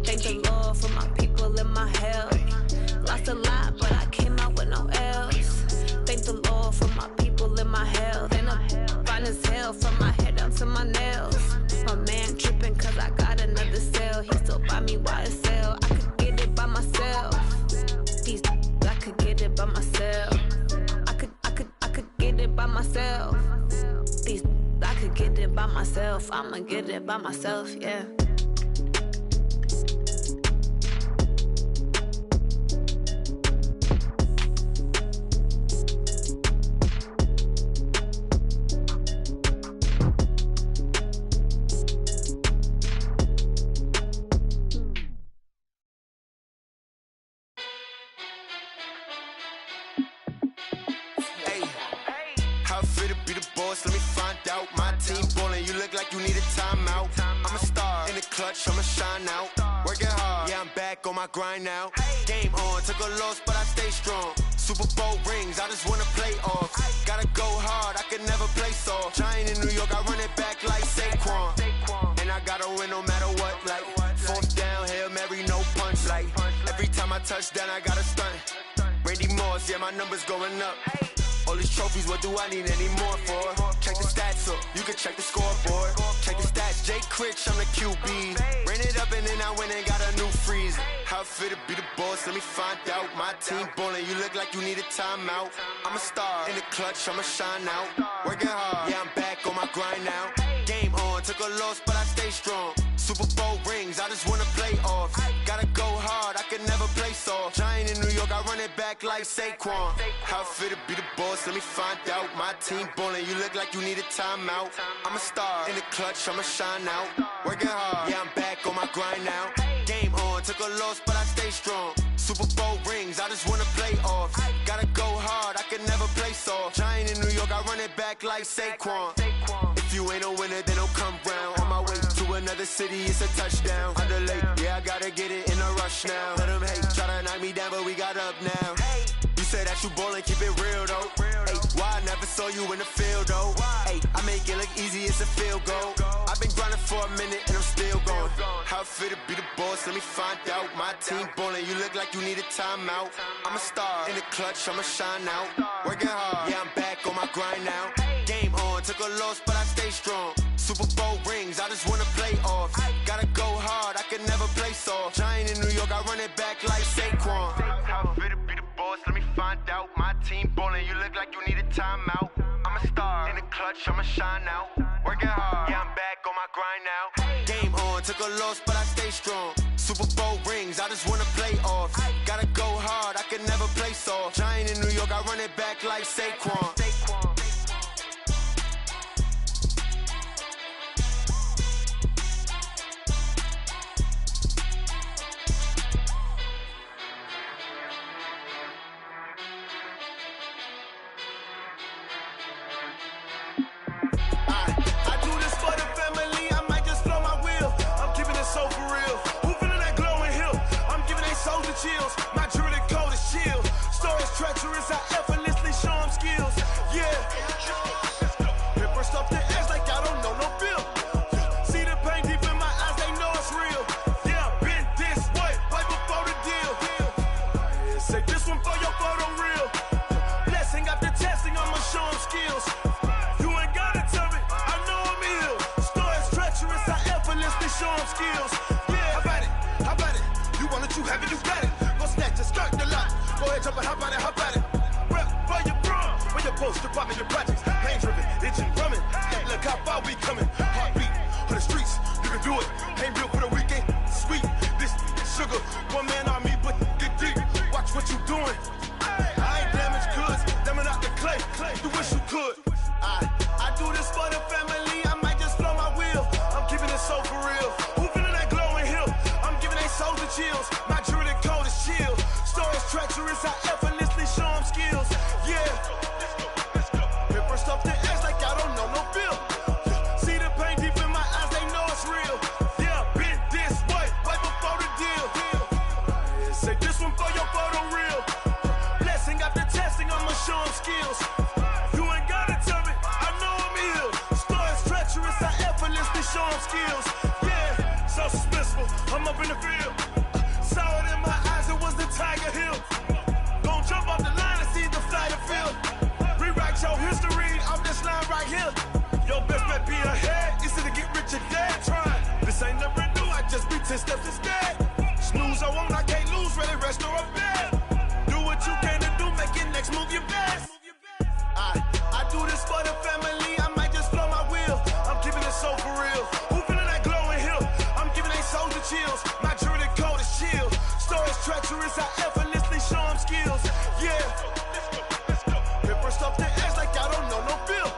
Thank the Lord for my people in my health. Lost a lot, but I came out with no L's. Thank the Lord for my people in my health. And I'm fine as hell from my head down to my nails. My man tripping cause I got another cell. He still buy me YSL. I could get it by myself. These I could get it by myself. I could get it by myself. These I could get it by myself. I'ma get it by myself, yeah. Let me find out. My team ballin', you look like you need a timeout. I'm a star in the clutch, I'ma shine out. Working hard, yeah, I'm back on my grind now. Game on, took a loss, but I stay strong. Super Bowl rings, I just wanna play off. Gotta go hard, I can never play soft. Giant in New York, I run it back like Saquon. And I gotta win no matter what, like fourth down, Hail Mary, no punch. Like every time I touch down, I gotta stunt. Randy Moss, yeah, my numbers going up. All these trophies, what do I need any more for? Check the stats up, you can check the scoreboard. Check the stats, Jay Critch, I'm the QB. Ran it up and then I went and got a new freeze. How it fit to be the boss, let me find out. My team ballin', you look like you need a timeout. I'm a star in the clutch, I'ma shine out. Working hard, yeah, I'm back on my grind now. Game on, took a loss, but I stay strong. Super Bowl rings, I just wanna play off. Gotta go hard, I can never play soft. Giant in New York, I run it back like Saquon. How it fit to be the boss, let me find out. My team ballin', you look like you need a timeout. I'm a star in the clutch, I'ma shine out. Working hard, yeah, I'm back on my grind now. Game on, took a loss, but I stay strong. Super Bowl rings, I just wanna play off. Gotta go hard, I can never play soft. Giant in New York, I run it back like Saquon. If you ain't a winner, then don't come round. On my way to another city, it's a touchdown. Underlay, yeah, I gotta get it in a rush now. Let them hate, try to knock me down, but we got up now. You say that you ballin', keep it real though. Hey, why I never saw you in the field though? Hey, I make it look easy, it's a field goal. I've been grinding for a minute and I'm still going. How it fit to be the boss, let me find out. My team ballin', you look like you need a timeout. I'm a star in the clutch, I'ma shine out. Working hard, yeah, I'm back on my grind now. Game on, took a loss, but I stay strong. Super Bowl rings, I just wanna play off. Gotta go hard, I can never play soft. Giant in New York, I run it back like Saquon. How it fit to be the boss, let me find out. My team ballin', you look like you need a timeout. I'm a star in the clutch, I'ma shine out. Working hard, yeah, I'm back on my grind now. Game on, took a loss, but I stay strong. Super Bowl rings, I just wanna play off. Gotta go hard, I can never play soft. Giant in New York, I run it back like Saquon. Chills. My jewelry coat is chill. Stories treacherous, I effortlessly show them skills. Yeah. Hit burst off the edge like I don't know no bill. See the pain deep in my eyes, they know it's real. Yeah, been this way, right before the deal. Say this one for your photo real. Blessing after testing, I'ma show them skills. You ain't gotta tell me, I know I'm ill. Stories treacherous, I effortlessly show them skills. Yeah, how about it? You want it, you have it, you got it. Go snatch it, start the lot. Go ahead, jump it, how about it? Rep for your bro. When your poster popping your projects. Pain driven, itching, drumming. Look how far we coming. Heartbeat for the streets, you can do it. Ain't real for the weekend. Sweet, this sugar. One man army, but get deep. Watch what you doing. I ain't damaged goods, damn out the clay. You wish you could. I do this for the family. I might just blow my wheel. I'm keeping it so for real. Who feeling that glowing hill? I'm giving they souls the chills. My jewelry coat is chill. Stories treacherous, I effortlessly show them skills. Yeah. Hit burst off the edge like I don't know no bill. See the pain deep in my eyes, they know it's real. Yeah, been this way, right before the deal. Say this one for your photo real. up in the field. Saw it in my eyes, it was the Tiger Hill. Gon' jump off the line and see the fly the field. Rewrite your history off this line right here. Your best bet be ahead, easy to get rich or dead trying. This ain't never new, I just be 10 steps instead. Snooze I won't, I can't lose, ready, rest or a bed. Do what you can to do, make your next move your best. I do this for the family, I might just blow my wheel. I'm keeping it so for real. Who feeling that glowing hill? I'm giving they soldier chills. My jewelry coat is chill. Stories treacherous, I effortlessly show them skills. Yeah. Hit first off the edge like I don't know no feel.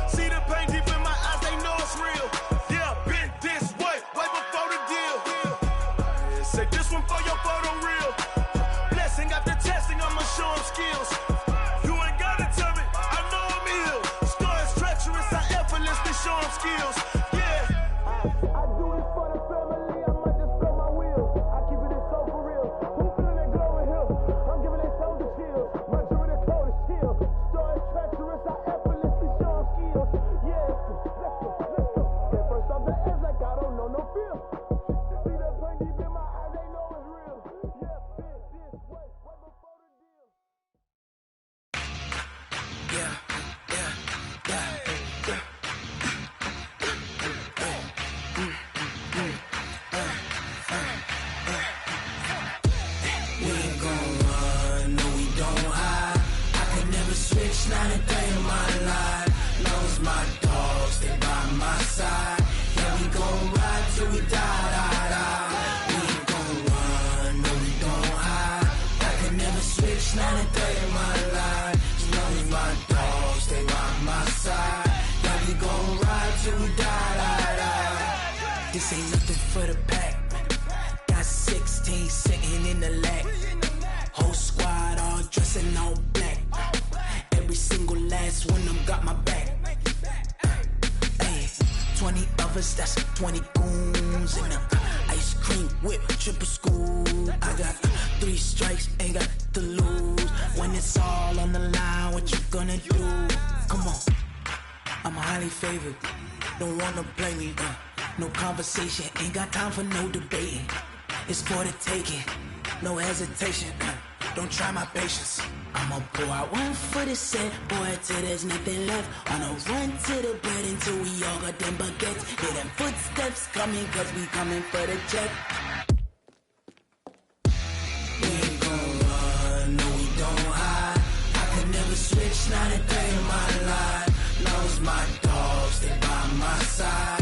See the pain deep in my eyes, they know it's real. Yeah, been this way before the deal. Say this one for your photo reel. Blessing after testing, I'ma show them skills. You ain't gotta tell me, I know I'm ill. Stories treacherous, I effortlessly show them skills. Yeah. I do this for the family, I might just blow my wheel. I keep it so for real. Who feeling that glowing hill? I'm giving they soldier chills. My jewelry coat is chill. Stories treacherous, I effortlessly show them skills. Yeah. Let's go. Get first off the edge like I don't know no feel. See that pain deep in my eyes, they know it's real. Yeah, been this way before the deal. We ain't gon' run, no we don't hide. I can never switch, not a day in my life. Long as my dogs stay by my side. Yeah, we gon' ride till we die. We ain't gon' run, no we don't hide. I can never switch, not a day in my life. As long as my dogs stay by my side. Yeah, we gon' ride till we die. This ain't nothing for the pack. Got 16 sitting in the lap. Whole squad all dressing all black. Every single last one of them got my back. Hey, 20 of us, that's 20 goons. And ice cream whip, triple scoop. I got 3 strikes, ain't got to lose. When it's all on the line, what you gonna do? Come on, I'm highly favored. Don't wanna play me, no conversation, ain't got time for no debating. It's for the taking, no hesitation. Don't try my patience. I'ma pour out one for the set, boy, till there's nothing left. On a run to the bread until we all got them baguettes. Hear them footsteps coming, cause we coming for the check. We ain't gon' run, no we don't hide. I can never switch, not a day in my life. Long as my dogs stay by my side.